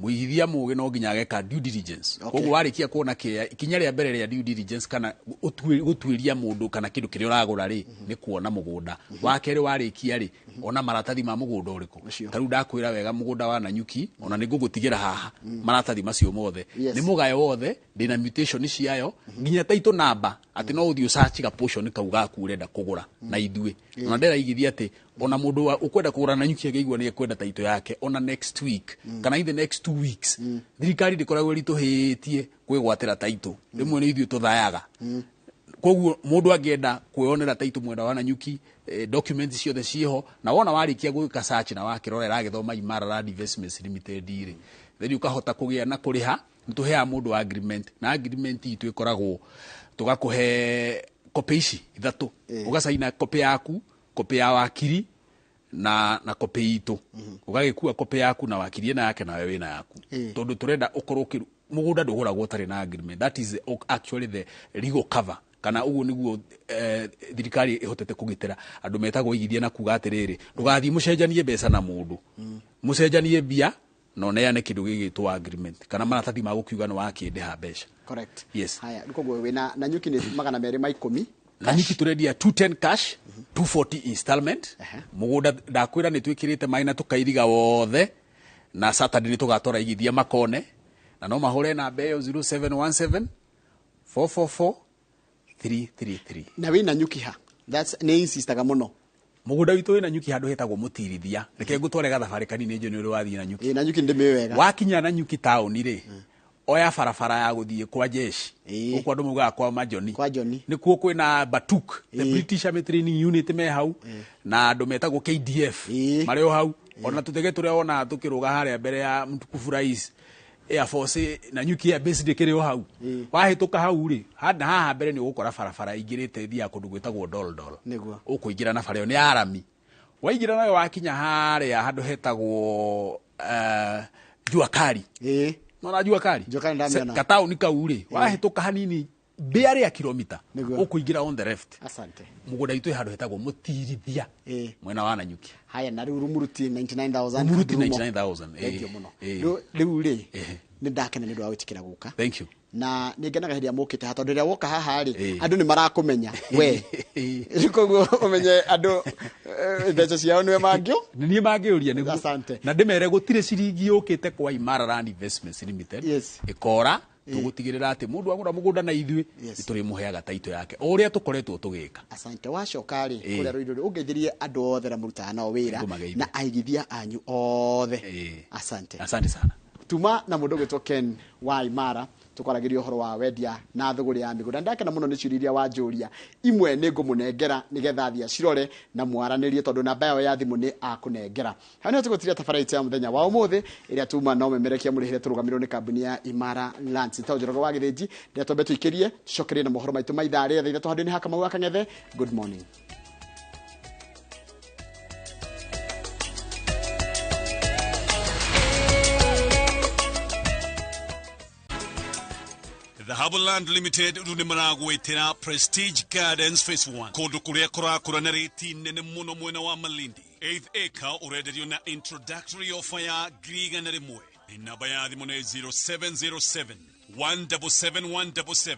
mũigithia mũgĩ no nginya ageka due diligence koguo warĩkia kuona ikinya rĩa mbere rĩa due diligence kana gũtuĩria mũndũ kana kĩndũ kĩrĩa ũragũra rĩ nĩ kuona mũgũnda wa kerĩ warĩkia rĩ ona maratathi ma mũgũnda ũrĩkũ tarĩu ndakwĩra wega mũgũnda wa Nanyuki ona nĩ ngũgũtigĩra haha maratathi macio mothe nĩ mũgayo wothe ndĩna mutation ciayo nginya taito namba atĩ no ũthiĩ search ga portion kau gaku ũrenda kũgũra na ithuĩ ona ndĩraigithia atĩ ona mũndũ ũkwenda kũgũra Nanyuki akaigua nĩ ekwenda taito yake ona next week kana in the next 2 weeks thirikari ndĩkoragwo ĩritũhĩtie kwĩgwatĩra taito rĩmwe nĩ ithuĩ tũthayaga koguo mũndũ angĩenda kwĩonera taito mwenda wa Nanyuki documents ciothe ciho na wona warĩkia gwĩka search na wakĩrora gĩthoma Imara Land Investments Limited rĩ then ukahota kũgĩa na kũrĩha nĩtũheaga mũndũ agreement na agreement itũ ĩkoragwo tũgakũhe kopi ici ithatũ ũgacaina kopi yaku kopi ya wakiri na kopi itũ ũgagĩkua kopi yaku na wakiri ĩna yake nawe wĩna yaku tondũ tũrenda ũkorwo mũgũnda ndũgũragwo ũtarĩ na agreement that is actually the legal cover kana uguo niguo thirikari ihotete kugitira andu metagwo igithia na kuga atiriri ndugathii mucenjanie mbeca na mundu mucenjanie bia no neane kindu gigitwo agreement kana maratathi ma gukiuga no wakindiha mbeca correct yes haya ndikoguo wina Nanyuki ni magana meri ma 10 Nanyuki turendia 210 cash 240 installment mugunda ndakwira ni twikirite maina tukairiga wothe na Saturday ni tugatora igithia makone na no mahure na mbeyo 0717 444 333 na wina Nanyuki ha that's ne insistaga muno mugunda witu wina Nanyuki handu hetagwo mutirithia reke ngutware gathabari kanini nje ni uri wathii Nanyuki Nanyuki ndimiwega wakinya Nanyuki town ri oya barabara ya guthie kwa jeshi uko andu mugaga kwa majoni ni kuo kwina Batuk the British Army Training Unit me hau na andu metagwo KDF mari o hau ona tutege turi ona tukiruga haria mbere ya Mtukufu Rais Air Force Nanyuki ya base ndikiri o hau wahituka hau ri handa haha mbere ni ugukora barabara ingirite thia kundu gwitagwo doldol ukuingira na bareo ni arami waingira nayo wakinya haria handu hetagwo Juakari no Juakari katao ni kauri wahituka hanini beari ya kilomita ukuingira on the left asante mugunda itu handu hetagwo mutirithia mwena wa Nanyuki haya na riu rumuruti 99000 muruti 99000 ndio muno riu ri ni ndakena ni ndwawitikira guka thank you na ningenaga hindi amukite hato ndiria woka haha ri andu ni marakumenya we rikoguo umenye andu mbeca ciao niwe mangio ni mangiuria niguo asante na ndimere gutire ciringi yukite kwa Imara Land Investments Limited ikora tugutigirira ati mundu agura mugunda na ithui nituri muheaga taito yake uria tukoretwo tugika asante wacoka ri kuria ruiru ungeithirie andu othe na murutaga nao wira na aigithia anyu othe asante sana tuma na mundu gwitwo Ken wa Imara tukwaragiria uhoro wa wendia na thuguri ya migunda ndakena muno ni ciuriria wa njuria imwe ni ngumunengera nigetha thia cirore na mwaranirie tondu namba yao ya thimu ni akunengera hani tugutiria tafaraiti ya muthenya wa umuthi iria tuma no memerekia murihire turugamirwo ni kambuni ya Imara Lands tawjorogo wa githiji ndia tombe tuikirie tucokerie na mohoro maitu maithare thaitha tuhande ni haka mau akang'ethe good morning. The Harbourland Limited rune maragwetera Prestige Gardens Phase 1 kundu kuria kurakura na reti nene muno mwena wa Malindi 8th acre urenderio na introductory offer ya griga na rimwe inaba ya thimu ne 0707 177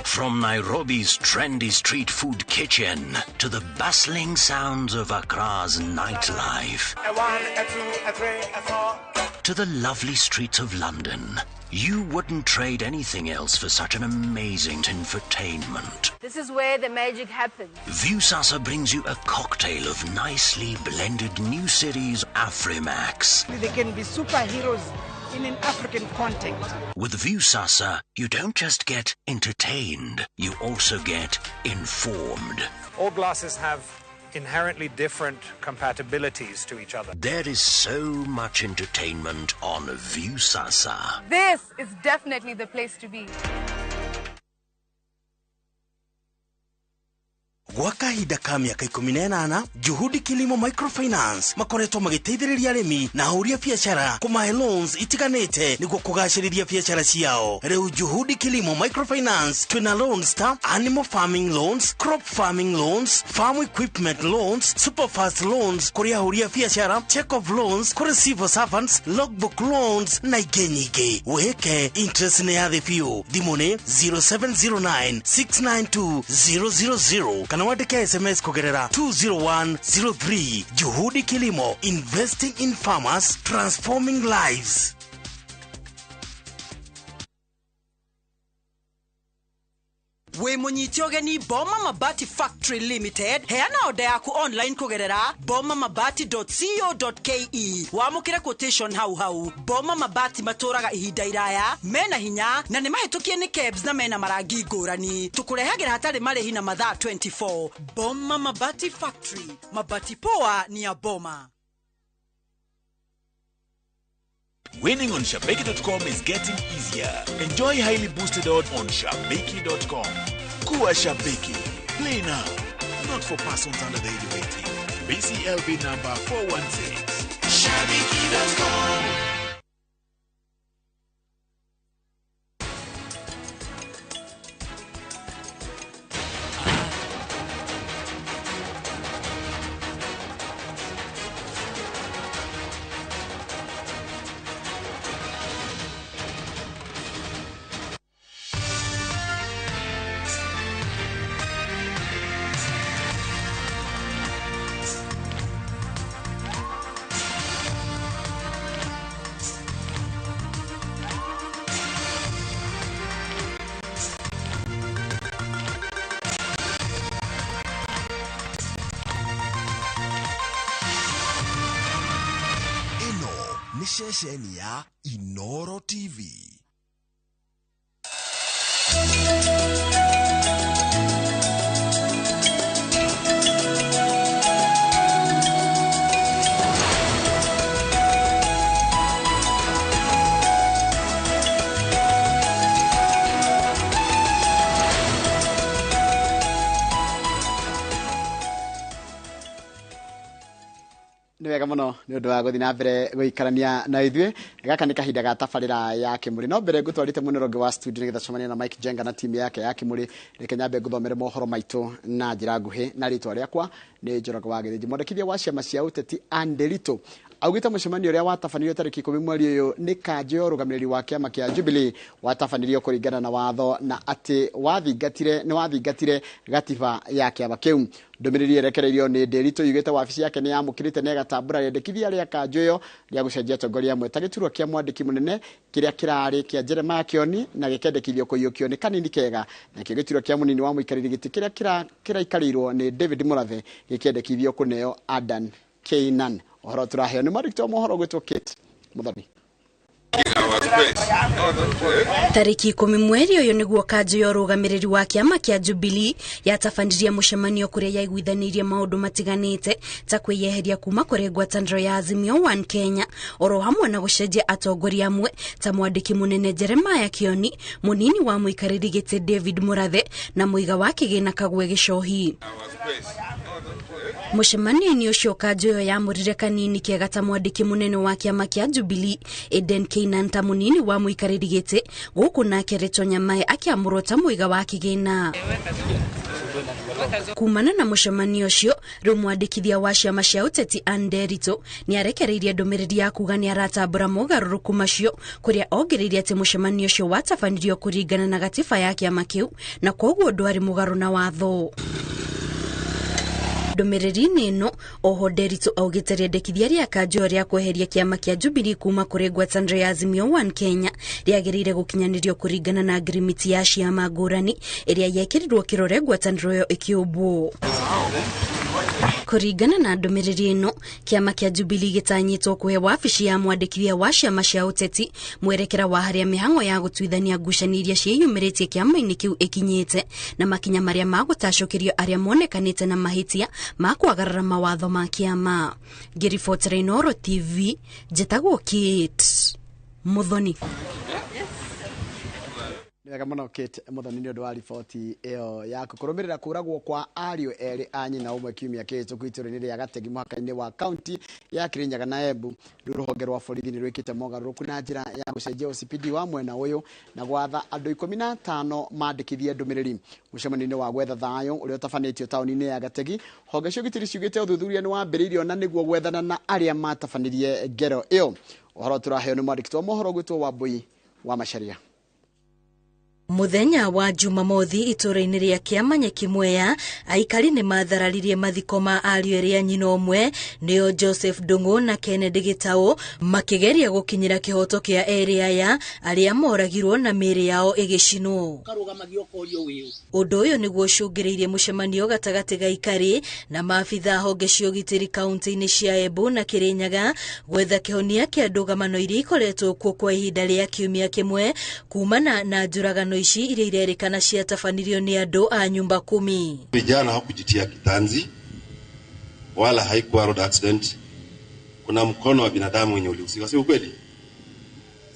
From Nairobi's trendy street food kitchen to the bustling sounds of Accra's nightlife, to the lovely streets of London, you wouldn't trade anything else for such an amazing infotainment. This is where the magic happens. Viusasa brings you a cocktail of nicely blended new series Afrimax. They can be superheroes in an African context. With Viusasa, you don't just get entertained, you also get informed. All glasses have inherently different compatibilities to each other. There is so much entertainment on Viusasa. This is definitely the place to be. Gwa kahinda ka miaka 18 Juhudi Kilimo Microfinance makoretwo magiteithĩrĩria arĩmi na ahũri a biacara kũmahe loans itiganĩte nĩguo kũgacĩrithia biacara ciao. Rĩu Juhudi Kilimo Microfinance twina loans ta animal farming loans, crop farming loans, farm equipment loans, superfast loans kũrĩ ahũri a biacara, check of loans kũrĩ civil servants, logbook loans na ingĩ nyingĩ. Wĩke interest nĩ ya thĩ biũ. Thimũ nĩ 0709 692 000 kana wandike SMS kugerera 20103. Juhudi Kilimo, investing in farmers, transforming lives. We munyiti ogeni Boma Mabati Factory Limited heana oda yaku online kugerera bomamabati.co.ke wamukire quotation hau Boma Mabati maturaga ihinda iraya mena hinya na ni mahitukie ni kebs na mena marangi ngurani tukurehagira hatari marehi na mathaa 24. Boma Mabati Factory, mabati poa ni ya Boma. Winning on Shabeki.com is getting easier. Enjoy highly boosted odds on Shabeki.com. Kuwa Shabeki. Play now. Not for persons under the age of 18. BCLB number 416. Shabeki.com. Shesheni ya Inoro TV. Nĩ wega mũno nĩ ũndũ wa gũthiĩ na mbere gũikarania na ithuĩ. Gaka nĩ kahinda ga tabarĩra ya Kĩmũrĩ. No mbere ngũtwarĩte mũneronge wa studio nĩgetha tũcemanie na Mike Jenga na timu yake ya Kĩmũrĩ. Reke nyambe ngũthomere mohoro maitũ na njĩra nguhĩ na rĩtwa rĩakwa nĩ Njoroge wa Gĩthĩnji. Mwandĩkithia wa ciama cia ũteti Anderito augĩte mũcemanio ũrĩa watabanirio tarĩki 10 mweri ũyũ nĩ kanjũ rũgamĩrĩri wa kĩama kĩa Jubilee watabanirio kũringana na watho na atĩ wathingatire gatiba ya kĩama kĩu. Ndũmĩrĩri yerekereirio nĩ Nderitu yugĩte wabici yake nĩ yamũkĩrĩte na ĩgatambũra rĩendekithia rĩa kanjũ ĩyo rĩa gũcenjia atongoria amwe ta gĩturwa kĩa mwandĩki mũnene kĩrĩa kĩrarĩ kĩa Jeremiah Kĩoni na gĩkendekithio kũiyũkio nĩ kanini kega, nakĩo gĩturwa kĩa mũnini wa mũikarĩri gĩtĩ kĩrĩa kĩraikarĩirwo nĩ David Mũrathe gĩkendekithio kũneo Adan Keynan. Ohoro turaheo nĩ mwandĩki wa mohoro gwĩtwo Kate Mũthoni. Tariki 10 mweri ũyũ nĩguo kanjũ ya rũgamĩrĩri wa kĩama kĩa Jubilee yatabanirie mũcemanio kũrĩa yaiguithanirie maũndũ matiganĩte ta kwĩyeheria kuma kũrĩ ngwatanĩro ya Azimio One Kenya oro hamwe na gũcenjia atongoria amwe ta mwandĩki mũnene Jeremiah Kĩoni, mũnini wa mũikarĩri gĩtĩ David Mũrathe na mũiga wa kĩgĩna Kagwe Gĩcohi. Mũcemanio-inĩ ũcio kanjũ ĩyo yamũrire kanini kega ta mwandĩki mũnene wa kĩama kĩa Jubilee Adan Keynan ta mũnini wa mũikarĩri gĩtĩ gũkũ nake Reto Nyamae akĩamũrwo ta mũiga wa kĩgĩna. Kumana na mũcemanio ũcio rĩu mwandĩkithia wa ciama cia ũteti Anderito nĩ arekereirie ndũmĩrĩri ya kuga nĩ aratambũra mogarũrũku macio kũrĩa ongereire atĩ mũcemanio ũcio watabanirio kũringana na gatiba ya kĩama kĩu na koguo ndwarĩ mũgarũ na watho. Ndũmĩrĩri-inĩ ĩno oho Nderitu augĩte rĩendekithia rĩa kanjũ rĩa kweheria kĩama kĩa Jubilee kuma kũrĩ ngwatanĩro ya Azimio One Kenya rĩagĩrĩire gũkinyanĩrio kũringana na agreement ya ciama ngũrani ĩrĩa yekĩrirwo kĩrore ngwatanĩro ĩyo ĩkĩũmbwo. Kuringana na ndumiriri ino kiama kia Jubilee gitanyitwo kuhe wabici ya mwandikithia wa ciama cia uteti mwerekera wa haria mihango ya gutwithania ngucanio ciiyumiritie kiama-ini kiu ikinyite na makinya maria magutacokerio aria monekanite na mahitia ma kwagarara mawatho ma kiama. Ngiribotera Inoro TV, njitagwo Kate Muthoni. Nĩwega mũno Kate Muthoni nĩ ũndũ wa riboti ĩyo yaku. Kũrũmĩrĩra kũragwo kwa ariũ erĩ a nyina ũmwe kiumia kĩhĩtũku itũũra-inĩ rĩa Gategi mũhaka-inĩ wa kaunti ya Kirinyaga na Embu, rũhonge rwa borithi nĩ rwĩkĩte mogarũrũku na njĩra ya gũcenjia OCPD wa mwena ũyũ na gwatha andũ 15 mandĩkithie ndũmĩrĩri mũcemanio-inĩ wa gwetha thayũ ũrĩa ũtabanĩtio taũni-inĩ ya Gategi. Honge cia ũgitĩri ciugĩte ũthuthuria nĩ wambĩrĩirio na nĩguo gwethana na arĩa matabanirie ngero ĩyo. Ũhoro tũraheo nĩ mwandĩki wa mohoro gwĩtwo Wambui wa Macharia. Muthenya wa Jumamothi itũũra-inĩ rĩa Kĩamanya Kimweya, aikari nĩ mathararirie mathiko ma ariũ erĩ a nyina ũmwe nĩo Joseph Ndung'u na Kennedy Gitau makĩgeria gũkinyĩra kĩhoto kĩa erĩ aya arĩa moragirwo na mĩĩrĩ yao ĩgĩcinwo. Ũndũ ũyũ nĩguo ũcũngĩrĩirie mũcemanio gatagatĩ ga aikari na maabitha honge cia ũgitĩri kaunti-inĩ cia Embu na Kirinyaga gwetha kĩhonia kĩa ndũgamano iria ikoretwo kuo kwa ihinda rĩa kiumia kĩmwe kumana na njũragano ici iria irerĩkana ciatabanirio ni andũ a nyumba 10. Vijana hawakujitia kitanzi wala haikuwa road accident. Kuna mkono wa binadamu wenye ulihusika, si ukweli?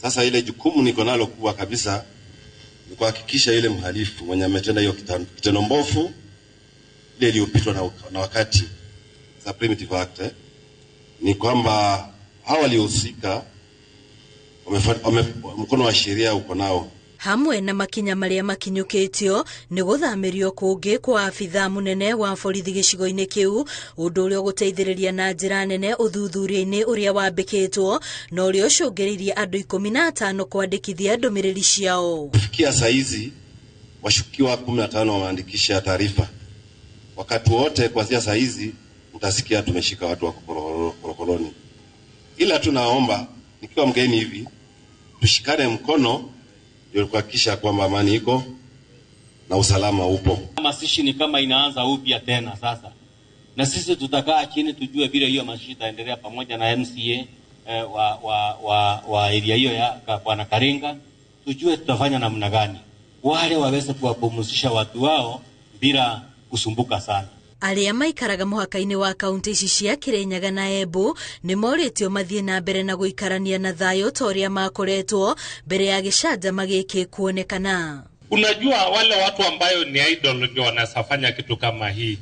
Sasa ile jukumu niko nalo kubwa kabisa ni kuhakikisha ile mhalifu mwenye ametenda hiyo kitendo mbovu ile iliyopitwa na wakati za primitive act ni kwamba hawa waliohusika mkono wa sheria uko nao. Hamwe na makinya maria makinyukitio ni guthamirio kungi kwa afitha munene wa borithi gicigo-ini kiu, undu uria guteithiriria na njira nene uthuthuria-ini uria wambikitwo na uria ucungiriirie andu 15 kwandikithia ndumiriri ciao. Kufikia saa hizi washukiwa 15 wameandikisha taarifa. Wakati wote kuanzia saa hizi mtasikia tumeshika watu wa korokoroni. Ila tunaomba nikiwa mgeni hivi tushikane mkono ndio kuhakikisha kwamba amani iko na usalama upo. Masishi ni kama inaanza upya tena sasa. Na sisi tutakaa chini tujue vile hiyo masishi itaendelea pamoja na MCA wa area hiyo ya Bwana Karinga. Tujue tutafanya namna gani. Wale waweze kuwapumzisha watu wao bila kusumbuka sana. Aria maikaraga muhaka-ini wa kaunti ici cia Kirinyaga na Embu ni moritio mathie na mbere na guikarania na thayo toria makoretwo mbere ya gicanjama giki kuonekana. Unajua wale watu ambayo ni idol ndio wanasafanya kitu kama hii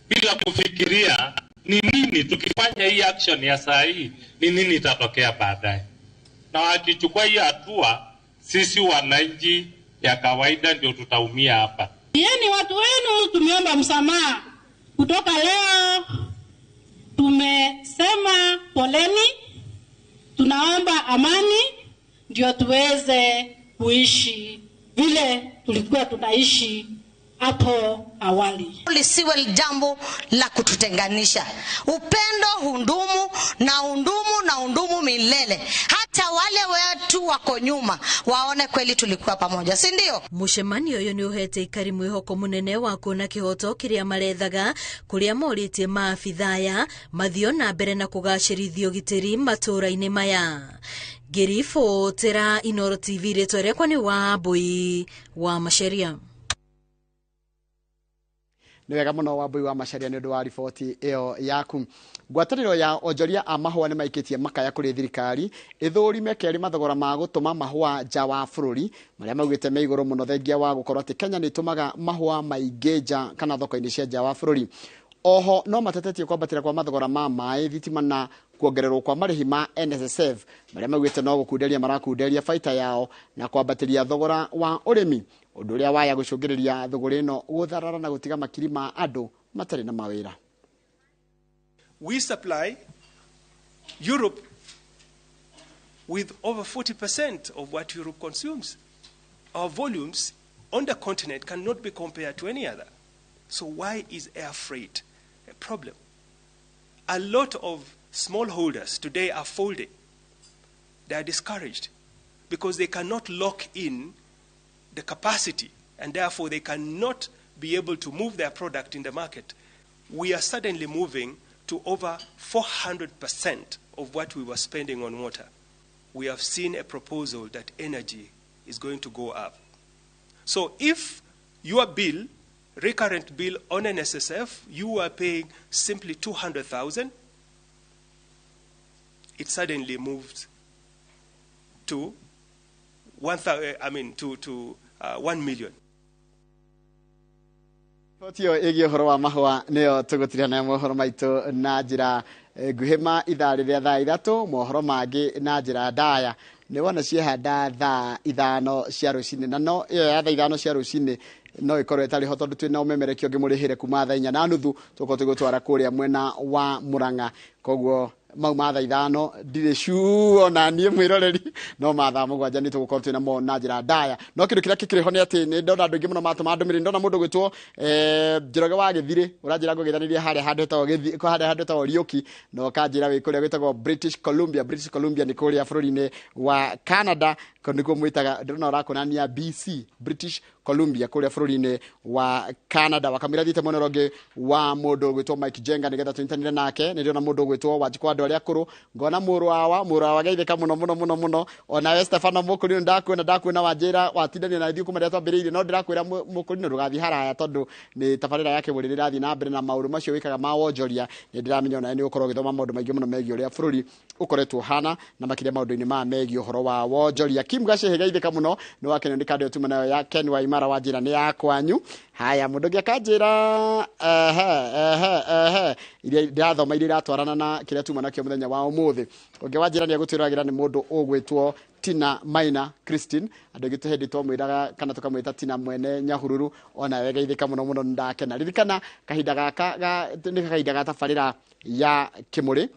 bila kufikiria ni nini tukifanya hii action ya saa hii ni nini itatokea baadaye. Na wakichukua hii hatua sisi wananchi ya kawaida ndio tutaumia hapa. Yaani watu wenu tumeomba msamaha. Kutoka leo tumesema poleni. Tunaomba amani ndio tuweze kuishi vile tulikuwa tunaishi hapo awali. Lisiwe jambo la kututenganisha. Upendo hundumu na undumu milele. Hata wale wetu wako nyuma waone kweli tulikuwa pamoja, si ndio? Mucemanio uyu ni uhete ikari mwihoko munene wa kuona kihoto kiria marethaga kuria moritie maabithaya mathio na mbere na kugacirithio gitiri matura-ini maya. Ngiribotera Inoro TV ritwa riakwa ni Wambui wa Macharia. Nĩ wega mũno Wambui wa Macharia nĩ ũndũ wa riboti ĩyo yaku. Ngwatanĩro ya onjoria a mahũa nĩ maikĩtie makaya kũrĩ thirikari ithũrime kerĩ mathogora ma gũtũma mahũa nja wa bũrũri marĩa maugĩte me igũrũ mũno thengia wa gũkorwo atĩ Kenya nĩ ĩtũmaga mahũa maingĩ nja kana thoko-inĩ cia nja wa bũrũri. Oho no matetetie kwambatĩra kwa mathogora ma maĩ, thitima na kuongererwo kwa marĩhi ma NSSF marĩa maugĩte no gũkunderia marakunderia baita yao na kwambatĩria thogora wa ũrĩmi, ũndũ ũrĩa waya gũcũngĩrĩria thogora ĩno gũtharara na gũtiga makiri ma andũ matarĩ na mawĩra. We supply Europe with over 40% of what Europe consumes. Our volumes on the continent cannot be compared to any other. So why is air freight a problem? A lot of smallholders today are folding. They are discouraged because they cannot lock in the capacity and therefore they cannot be able to move their product in the market. we are suddenly moving to over 400% of what we were spending on water. We have seen a proposal that energy is going to go up. So if your bill, recurrent bill on an SSF, you are paying simply 200,000, it suddenly moved to 1 million. Tio egi horo wa mahwa neo tugutira na mohoro maitu na njira nguhima ithaa rĩrĩa thaa ithatũ mohoro mangĩ na njĩra ndaya nĩ wona ciehanda thaa ithano cia rũcinĩ na no ĩyo ya thaa ithano cia rũcinĩ no ikorwo ĩtarĩ ho tondũ twĩna ũmemerekia ũngĩ mũrĩhĩre kuma thaa 4:30 tũkorwo tũgũtwara kũrĩa mwena wa Mũrang'a koguo mau matha ithano ndire shuo na niĩ mwĩroreri no matha mũgwanja nĩ tũgũkorwo twĩna mo na njĩra ndaya no kĩndũ kĩrĩa kĩkĩrĩho nĩ atĩ nĩ ndona andũ aingĩ mũno matũma ndũmĩrĩri ndona mũndũ gwĩtwo Njoroge wa Gĩthirĩ ũranjĩra ngũgĩthanĩria harĩa handũ hetagwo Riũki no kanjĩra wĩ kũrĩa gwĩtagwo British Columbia nĩ kũrĩa bũrũri-inĩ wa Canada nĩkuo mwĩtaga ndĩrona ũrakonania BC British Columbia kũrĩa bũrũri-inĩ wa Canada wakamira thiĩte mwena ũngĩ wa mũndũ gwĩtwo Mike Jenga nĩgetha tũnyitanĩre nake nĩ ndĩrona mũndũ gwĩtwo Wanjikũ andũ arĩa akũrũ ngona mũrũ wa geithĩka mũno ona we Stefano Mũkũrinũ ndakwĩna Wanjĩra watindania na ithuĩ kuma rĩrĩa twambĩrĩirie no ndĩrakwĩra Mũkũrinũ ndũgathiĩ haraya tondũ nĩ tabarĩra yake bũrĩrĩ ĩrathiĩ na mbere na maũndũ macio wĩkaga ma wonjoria nĩ ndĩramenya ona nĩ ũkorwo ũgĩthoma maũndũ maingĩ mũno megiĩ ũrĩa bũrũri ũkoretwo hana na makĩria maũndũ-inĩ ma megiĩ ũhoro wa wonjoria Kim Gacĩhĩ geithĩka mũno nĩ wakenio nĩ kandĩ tuma nayo ya Ken wa Imara Wanjĩra nĩ ya kwanyu haya mũndũ ũngĩ akanjĩra iria ndĩrathoma iria iratwarana na kĩrĩa tuma nakĩo mũthenya wa ũmũthĩ ũngĩ Wanjĩra nĩ agũtwĩragĩra nĩ mũndũ ũgwĩtwo Tina Maina Christine andũ aingĩ tũhĩndĩtwo mwĩraga kana tũkamwĩta Tina mwene Nyahururu ona we geithĩka mũno ndakena ririkana kahinda gaka nĩ kahinda ga tabarĩra ya Kĩmũrĩ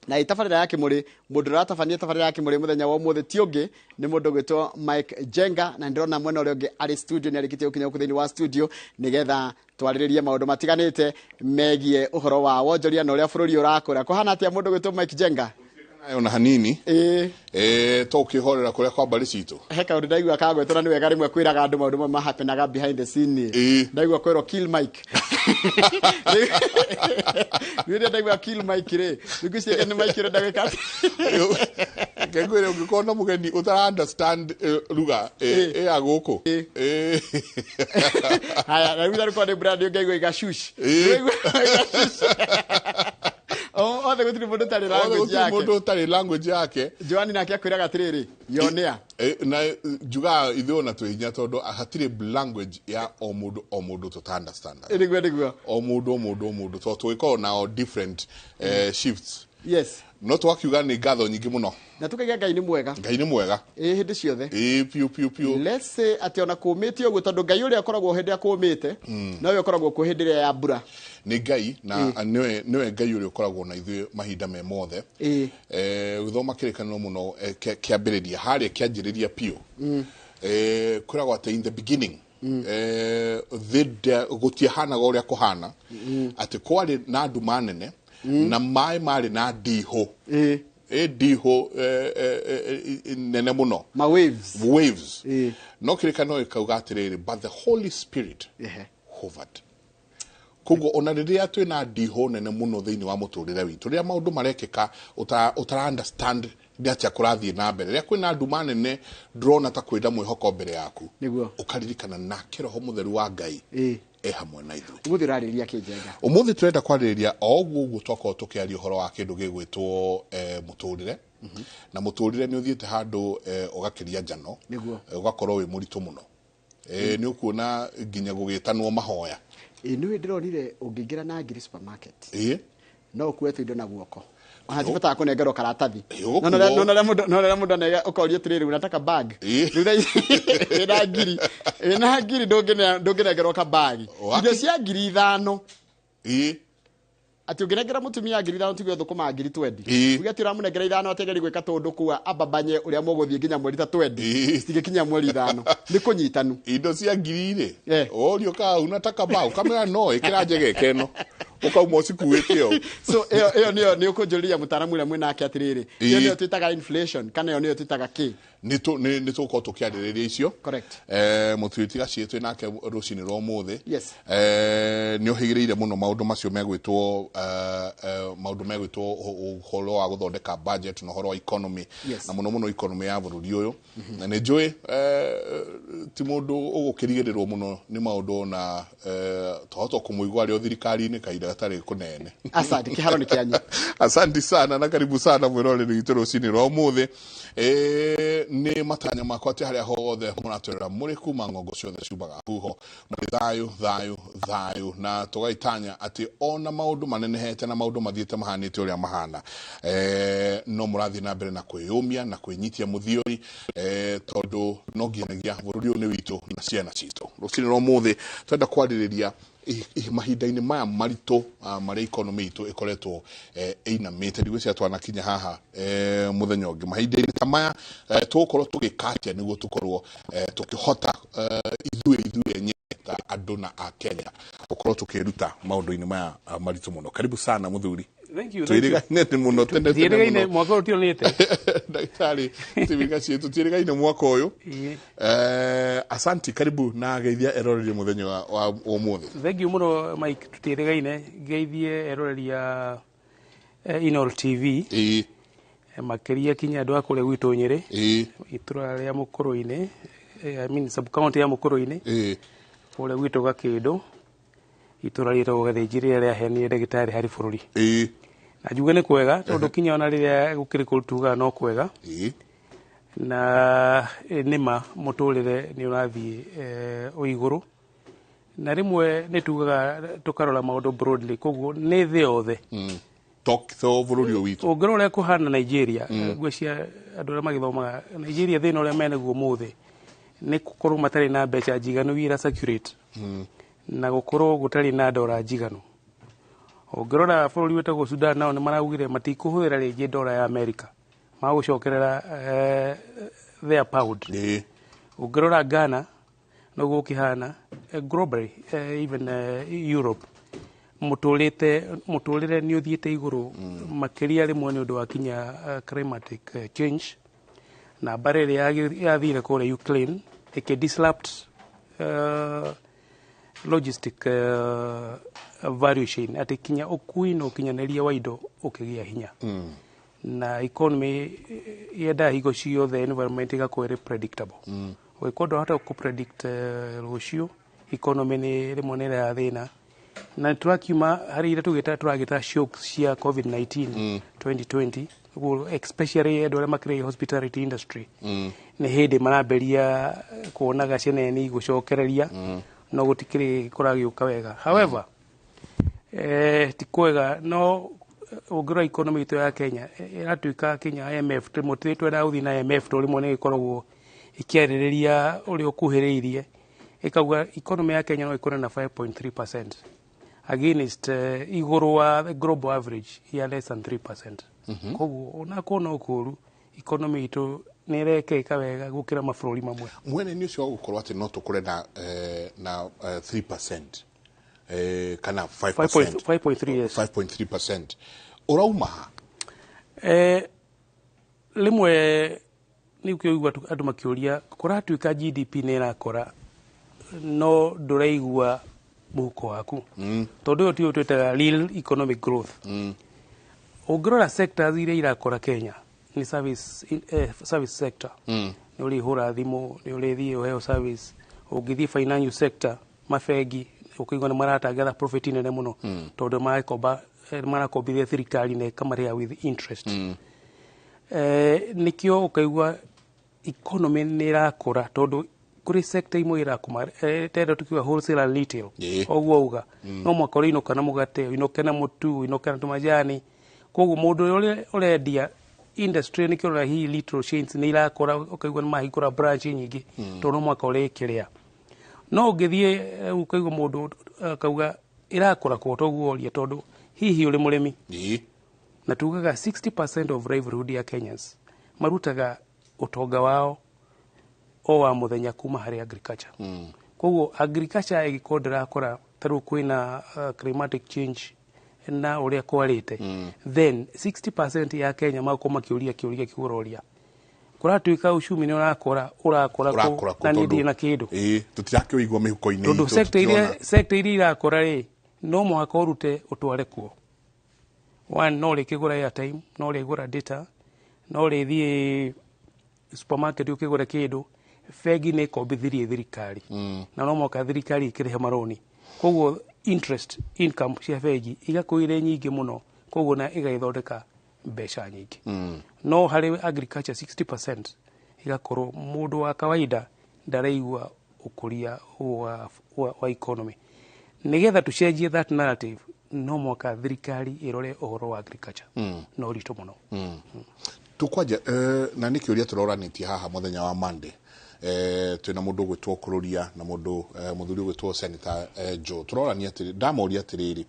na itabarĩra ya Kĩmũrĩ mũndũ ũratabania tabarĩra ya Kĩmũrĩ mũthenya wa ũmũthĩ ti ũngĩ nĩ mũndũ gwĩtwo Mike Jenga na ndĩrona mwena ũrĩa ũngĩ arĩ studio nĩ arĩkĩtie gũkinya thĩinĩ wa studio nĩgetha twarĩrĩrie maũndũ matiganĩte megiĩ ũhoro wa wonjoria na ũrĩa bũrũri ũrakũra kũhana atĩa mũndũ gwĩtwo Mike Jenga ona hanini tũkĩhorera kũrĩa kwa mbarĩ citũ he kaũndũ ndaigua kagwĩtwo na nĩ wega rĩmwe kwĩraga andũ maũndũ mamwe mahapenaga behind the scene ndaigua kwĩrwo kill Mike nĩ ndaigua kill Mike rĩ ngwĩciria nĩ Mike rĩ ndagĩka ngwĩre ũngĩkorwo na mũgeni ũtara understand ruga ya gũkũ haya na rĩu ndarĩkorwo nĩ brand ũngĩigua igashush othe gũtirĩ mũndũ ũtarĩ language yake Joani nake akwĩraga atĩrĩrĩ yonea na njugaga ithuĩ ona twĩ hinya tondũ hatirĩ language ya o mũndũ tũta understand nĩguo o mũndũ tondũ tũgĩkorwo na different shifts yes no twakiuga nĩ ngatho nyingĩ mũno na tukaiga Ngai nĩ mwega hĩndĩ ciothe piu let's say atĩ ona kũmĩte ũguo tondũ Ngai ũrĩa akoragwo hĩndĩ ya kũmĩte nawe ũkoragwo kwĩ hĩndĩ ĩrĩa ya mbura nĩ Ngai na nĩwe Ngai ũrĩa ũkoragwo na ithuĩ mahinda me mothe gũthoma kĩrĩkanĩro mũno kĩambĩrĩria harĩa kĩanjĩrĩria piũ kwĩragwo atĩ in the beginning gũtiahanaga ũrĩa kũhana atĩ kwarĩ na nduma nene na maĩ marĩ na ndiho ndiho nene mũno ma waves no kĩrĩkanĩro gĩkauga atĩrĩrĩ but the Holy Spirit hovered koguo ona rĩrĩa twĩna ndiho nene mũno thĩinĩ wa mũtũrĩre witũ rĩrĩa maũndũ marekĩka ũtara understand nĩatĩa kũrathiĩ na mbere rĩrĩa kwĩna nduma nene ndrona ta kwĩnda mwĩhoko mbere yaku ũkaririkana nake Roho Mũtheru wa Ngai hamwe na ithuĩ ũmũthĩ ũrarĩrĩria kĩnjenga ũmũthĩ tũrenda kwarĩrĩria o ũguo twakorwo tũkĩaria ũhoro wa kĩndũ gĩgwĩtwo mũtũrĩre na mũtũrĩre nĩ ũthiĩte handũ ũgakĩria njano ũgakorwo wĩ mũritũ mũno nĩ ũkuona nginya gũgĩtanwo mahoya nĩwe ndĩronire ũngĩingĩra na ngiri supermarket no ũkuĩte indo na guoko ona tibata kũnengerwo karatathi no rĩrĩa mũndũ anega ũkorio atĩrĩrĩ unataka bag ĩna ngiri ndũngĩnengerwo ka bag indo cia ngiri 5 ati ũngĩnengera mũtumia ngiri 5 tigwe thũkũma ngiri 20 uge ati ũramũnengera 5 ategeri gwĩka tũndũ kuwa ababanye ũrĩa mũgũthiĩ nginya mweri ta 20 citigĩkinya mweri 5 nĩ kũnyitanu indo cia ngiri-rĩ ũrio ka unataka bag kamera no ĩkĩra njegeke ĩno ukauma ucikuĩte yo so ĩyo nĩ ũkũnjũria mũtaaramu ũrĩa mwĩnake atĩrĩrĩ ĩyo nĩyo twĩtaga inflation kana ĩyo nĩyo twĩtaga kĩ nĩ tũkorwo tũkĩarĩrĩria icio correct mũtuĩti gaciĩ twĩ nake rũcinĩ rwa ũmũthĩ yes nĩ ũhĩgĩrĩire mũno maũndũ macio megwĩtwo ũhoro wa gũthondeka budget na ũhoro wa economy na mũno economy ya bũrũri ũyũ na nĩ njũĩ ti mũndũ ũgũkĩrigĩrĩrwo mũno nĩ maũndũ na tũhota kũmũigua arĩ o thirikari-inĩ kahinda gatarĩ kũnene asante kĩharo nĩ kĩanyu asante sana na karibu sana mwĩroreri witũ rũcinĩ rwa ũmũthĩ nĩ matanya makwa atĩ harĩa hothe mũratwĩrĩra mũrĩ kuma ng'ongo ciothe ciumaga huho mũrĩ thayũ na tũgaitanya atĩ ona maũndũ manenehete na maũndũ mathiĩte mahanĩte ũrĩa mahana no mũrathiĩ na mbere na kwĩyũmia na kwĩnyitia mũthiori tondũ no nginyagia bũrũri ũyũ nĩ witũ na ciana citũ rũcinĩ rwa ũmũthĩ twenda kwarĩrĩria mahinda-inĩ maya maritũ marĩa economy itũ ĩkoretwo ĩinamĩte ndigwĩciria twanakinya haha mũthenya ũngĩ mahinda-inĩ ta maya tũgũkorwo tũgĩka atĩa nĩguo tũkorwo tũkĩhota ithuĩ enye ta andũ na Akenya gũkorwo tũkĩruta maũndũ-inĩ maya maritũ mũno karibu sana mũthuri Thank you. Twĩrĩgaine mũno twĩrĩgaine mwaka ũyũ tionete ndagĩtarĩ tĩmĩga ciĩtũ twĩrĩgaine mwaka ũyũ asanti karibu na geithia eroreri mũthenya wa ũmũthĩ thank you mũno Mike tutĩrĩgaine geithie eroreri ya Inol TV makĩria kinya andũ a kũrĩa gwitũ Nyĩrĩ itũra rĩa Mũkũrũ-inĩ I mean sub county ya Mũkũrũ-inĩ kũrĩa gwitũ Gakĩndũ itũra rĩtagwo Gathĩnjĩ rĩrĩa rĩaheanire ndagĩtarĩ harĩ bũrũri na njuge nĩ kwega tondũ kinya ona rĩrĩa gũkĩrĩ kũrutuga no kwega na nĩma mũtũrĩre nĩ ũrathiĩ ũigũrũ na rĩmwe nĩ tugaga tũkarora maũndũ broadly koguo nĩ thĩ yothe tokitho bũrũri ũyũ witũ ũngĩrora ũrĩa kũhana Nigeria ngwĩcia andũ arĩa magĩthomaga Nigeria thĩna ũrĩa menaguo mũthĩ nĩ gũkorwo matarĩ na mbeca njiganu iria circulate na gũkorwo gũtarĩ na ndora njiganu ũngĩrora bũrũri wĩtagwo Sudan nao nĩ maraugire matikũhũthĩra rĩngĩ ndora ya Amerika magũcokerera their pound ũngĩrora Ghana noguo kĩhana globally even Europe mũtũrĩre nĩ ũthiĩte igũrũ makĩria rĩmwe nĩ ũndũ wa kinya climatic change na mbara ĩrĩa yathire kũrĩa Ukraine ĩkĩdisrupt logistic value chain atĩ kinya ũkui na ũkinyanĩria wa indo ũkĩgĩa hinya na economy yendaga hingo ciothe environment ĩgakorwo ĩrĩ predictable ũgĩkorwo ndũrahota kũpredict rũciũ economy nĩ rĩmwe nĩ ĩrehaga thĩna na tũrakiuma harĩ iria tũragĩta shocks cia COVID-19 2020 especially andũ arĩa makĩrĩ hospitality industry nĩ hĩndĩ maramberia kuonaga ceneni gũcokereria no gũtikĩrĩ kũragĩũka wega however ti kwega no ũngĩrora economy itũ ya Kenya ĩratuĩka Kenya IMF rĩmwe twendaga gũthiĩ na IMF tondũ rĩmwe nĩ ĩkoragwo ĩkĩarĩrĩria ũrĩa ũkuhĩrĩirie ĩkauga economy ya Kenya no ĩkũre na 5.3% against igũrũ wa global average ya less than 3%. Koguo onakorwo no kũru economy itũ nĩ ĩrekĩka wega gũkĩra mabũrũri mamwe. Mwene nĩ ũcio gũkorwo atĩ no tũkũre na 3% kana 5%. Yes. 5.3%. Ũrauma ha? Rĩmwe nĩ ũkĩigua andũ makĩũria kũratuĩka GDP nĩ ĩrakora no ndũraigua mũhuko waku tondũ ũyũ ti twĩtaga real economic growth. Ũngĩrora sectors iria irakora Kenya ni service sector nĩ ũrĩ hũra thimũ nĩ ũrĩ thiĩ ũheo service ũngĩthiĩ financial sector mabengi ũkĩigua nĩ maratangatha profit nene mũno tondũ marakombithia thirikari na ĩkamarĩha with interest. Nĩkĩo ũkaigua economy nĩ ĩrakũra tondũ kuri sector imwe irakuma tendo tukiwa wholesale and retail oguo uga no mwakora inoka na mugate inoka na mutu inoka na tumajani koguo mundu ũrĩa ũrendia industry nĩ kĩrora hihi little chains nĩ irakora ukaigua nĩ mahingũra branch nyingĩ tondũ mwakora ĩkĩrĩa no ũngĩthiĩ ukaigua mũndũ akauga irakora kwa toguo ũria tondũ hihi ũrĩ mũrĩmi na tugaga 60% of livelihood ya Kenyans marutaga utonga wao o wa muthenya kuma harĩ agriculture. Koguo agriculture ĩgĩkorwo ndĩrakora tarĩu kwĩna climatic change na uria kwarite then 60% ya Kenya makoma kiuria kiguroria kuratuika ucumi ni urakora na nindi na kindu tutirakio igwa mihuko-ini tondu sector iria irakora ri no muhaka urute utware kuo one no rikigura airtime no rigura data no rithie supermarket ukigura kindu fegi ni kombithirie thirikari na no muhaka thirikari ikirihe maroni koguo interest income cia fegi igakuire nyingi muno koguo na igaithondeka mbeca nyingi no hari agriculture 60% igakorwo mundu wa kawaida ndaraigua ukuria wa economy nigetha tucenjie that narrative no mwaka thirikari irore uhoro wa agriculture no rito muno tukwaje na niki uria turoranitie haha muthenya wa Monday twina mundu gwitwo kururia na mundu muthuri gwitwo Senator Joe turorania atiri ndamoria atiriri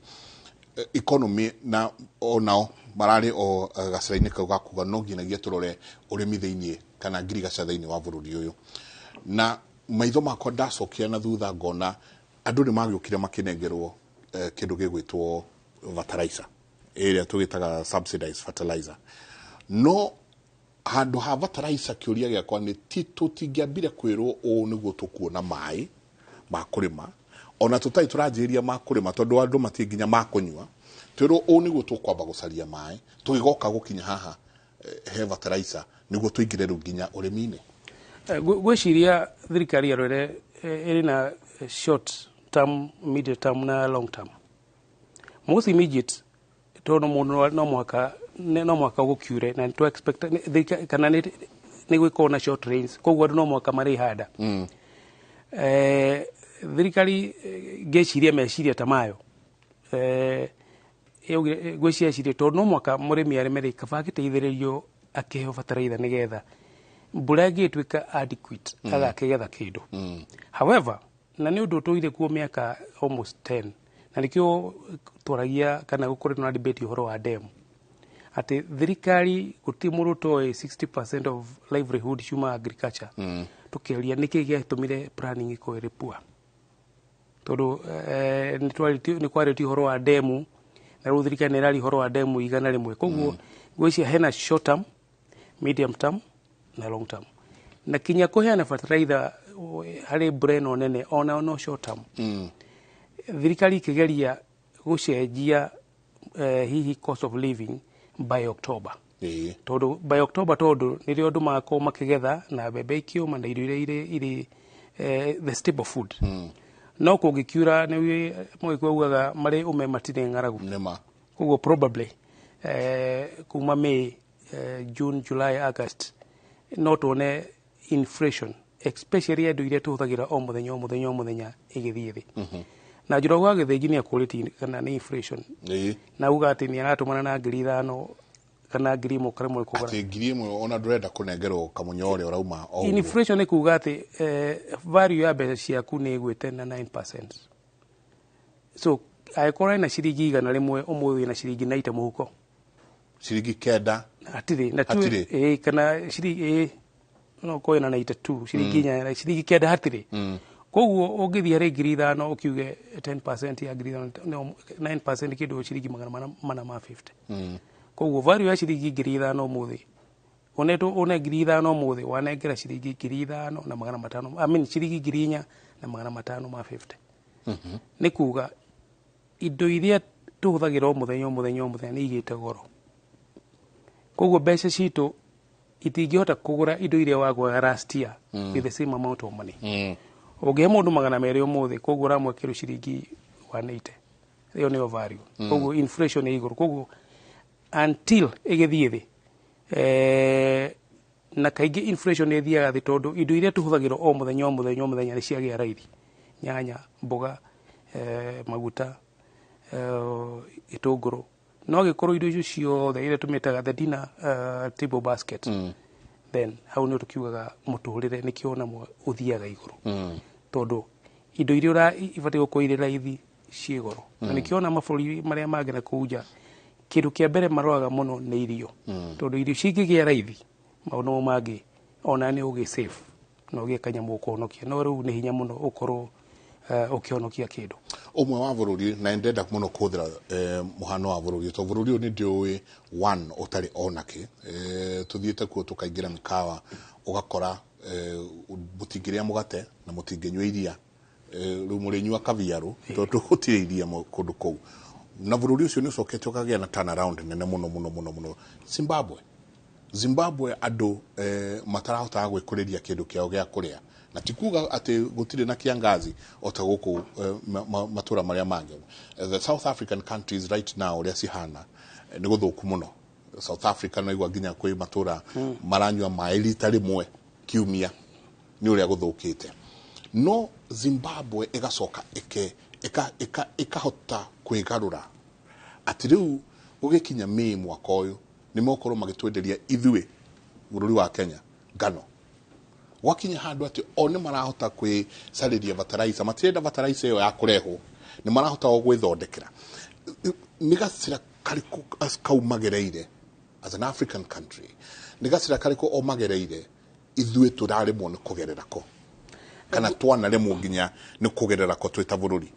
economy na onao marari o gaciraini kau gakuga no nginagia turore urimi thiini kana ngirigaca thiini wa bururi uyu na maitho makwa ndacokia na thutha ngona andu ni magiukire makinengerwo kindu gigwitwo fertilizer area tugitaga subsidized fertilizer no handu ha fertilizer kiuria giakwa ni tutingiambire kwirwo o niguo tukuona mai ma kurima ona tutai turajiria ma kurima tondu andu matinginya ma kunywa twirwo o niguo tukwamba gucaria mai tugigoka gukinya haha he fertilizer niguo tuingire runginya urimine gwiciria thirikari yarore iri na short term medium term na long term most immediate tono muno no mwaka gukiure na to expect kana ni gwikona short range koguo no mwaka mari hada thirikari geciria meciria tamayo gwiciria to no mwaka murimi aremere kabagite ithiririo akiheo fertilizer nigetha mbura ngituika adequate agakigetha kindu however na ni undu tuire kuo miaka almost 10 na nikio twaragia kana gukoretwo na debate uhoro wa dam ati thirikari gutimuru toy 60% of livelihood ciuma agriculture tukiria niki giatumire planning iko iripua tondu ni kwareti uhoro wa dam na ru thirikari nirari uhoro wa dam igana rimwe koguo gwiciria hena short term medium term na long term na kinya kuheana fertilizer hari breno nene ona no short term thirikari kigeria gucenjia hihi cost of living by October tondu by October tondu nirio andu mako makigetha na bebe ikio na irio ire the staple food no kungikiura ni mwikuaga mari ume matire ngaragu nema koguo probably kuma May June July August no tuone inflation especially andu iria tuhuthagira o muthenya igithie thi na njira gwa githinji ni quality kana ni inflation na uga ati ni aratumana na ngiri 5 kana ngiri 1 karemwe kugura ati ngiri 1 ona ndurenda kunengerwo kamunyore urauma o inflation ni kuga ati value ya mbeca ciaku ni igwite na 9%. So aikora na ciringi igana rimwe umuthi na ciringi 90 muhuko ciringi kenda atire na tu kana ciringi no koina na 92 ciringi nya ciringi kenda hatire koguo ungithia ri ngiri 5 ukiuge 10% ya ngiri 9% kindu ciringi magana 50 koguo value ya ciringi ngiri 5 umuthi one ngiri 5 umuthi wanengera ciringi ngiri 5 na magana 5 I mean ciringi ngiri 4 na magana 550 ni kuga indo iria tuhuthagira o muthenya ni igite goro koguo mbeca citu itingihota kugura indo iria wagwa last year with the same amount of money ugihe mundu magana 2 umuthi koguo ramwekeru ciringi 180 iyo ni value koguo inflation ni iguru koguo until igithie thi na kaingi inflation ni thiaga thi tondu indo iria tuhuthagira o muthenya ni ciagia raithi nyanya mboga maguta itunguru no gikorwo indo icio ciothe iria tumitaga the dinner table basket then hau ni tukiugaga muturire ni kiona uthiaga iguru tondu indo iria ibati gukoire raithi ciigoro na ni kiona maburi maria mangi na kuja kindu kia mbere maroaga muno ni irio tondu irio cingigia raithi maundu mangi ona ni ugi safe no gi kanyamu ukonokia no riu ni hinya muno ukorwo ukionokia kindu umwe wa bururi na ndenda muno kuthira muhano wa bururi to bururi ni ndiwe one utari onake tuthiete kuo tukaingira mikawa ugakora mutingiria mugate na mutingenywa iria rumurenywa kaviaru to tukutiria kundu kou na bururi ucio ni ucokete ukagia na turn around nene muno Zimbabwe ando matarahota gwikuriria kindu kiao gia kuria na tikuga ati gutire na kiangazi otaguku matura maria mangi the South African countries right now uria cihana ni guthuku muno South Africa no igwa ginya kwi matura maranywa maili tarimwe kiumia ni uria guthukite no Zimbabwe igacoka ikahota kwigarura ati riu ugikinya Mei mwaka uyu ni mokorwo magitwenderia ithui bururi wa Kenya ngano wakinya handu ati one marahota kwicariria fertilizer matirenda fertilizer yo ya kureho ni marahota gwithondekera nigacira kariku kaumagereire as an African country nigacira kariku o magereire ithui turaremwo ni kugerera ko kana twanaremwo nginya ni kugerera ko twita bururi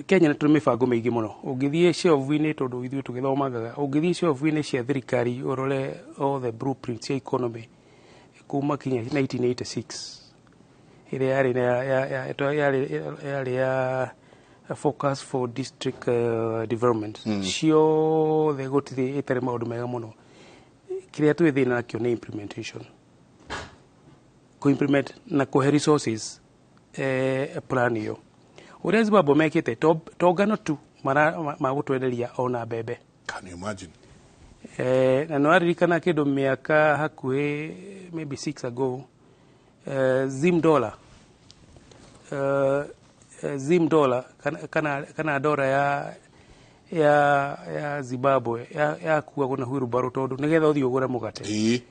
Kenya tuna mibango miingi muno ungithie shelf-ini tondu ithuĩ tugithomaga ungithie shelf-ini cia thirikari urore all the blueprints ya economy kuma kinya 1986 ile yari ya focus for district development ciothe gutire itare maundu mega muno kiria twi thina nakio ni implementation ku implement na kuhe resources plan yo uria Zimbabwe mekite tongano tu magutwenderia ona bebe. Can you imagine? Na no aririkana kindu miaka hakuhi maybe 6 ago Zim dollar kana dora ya Zimbabwe ya kuwa kuna huru baro tondu nigetha uthio gure mugate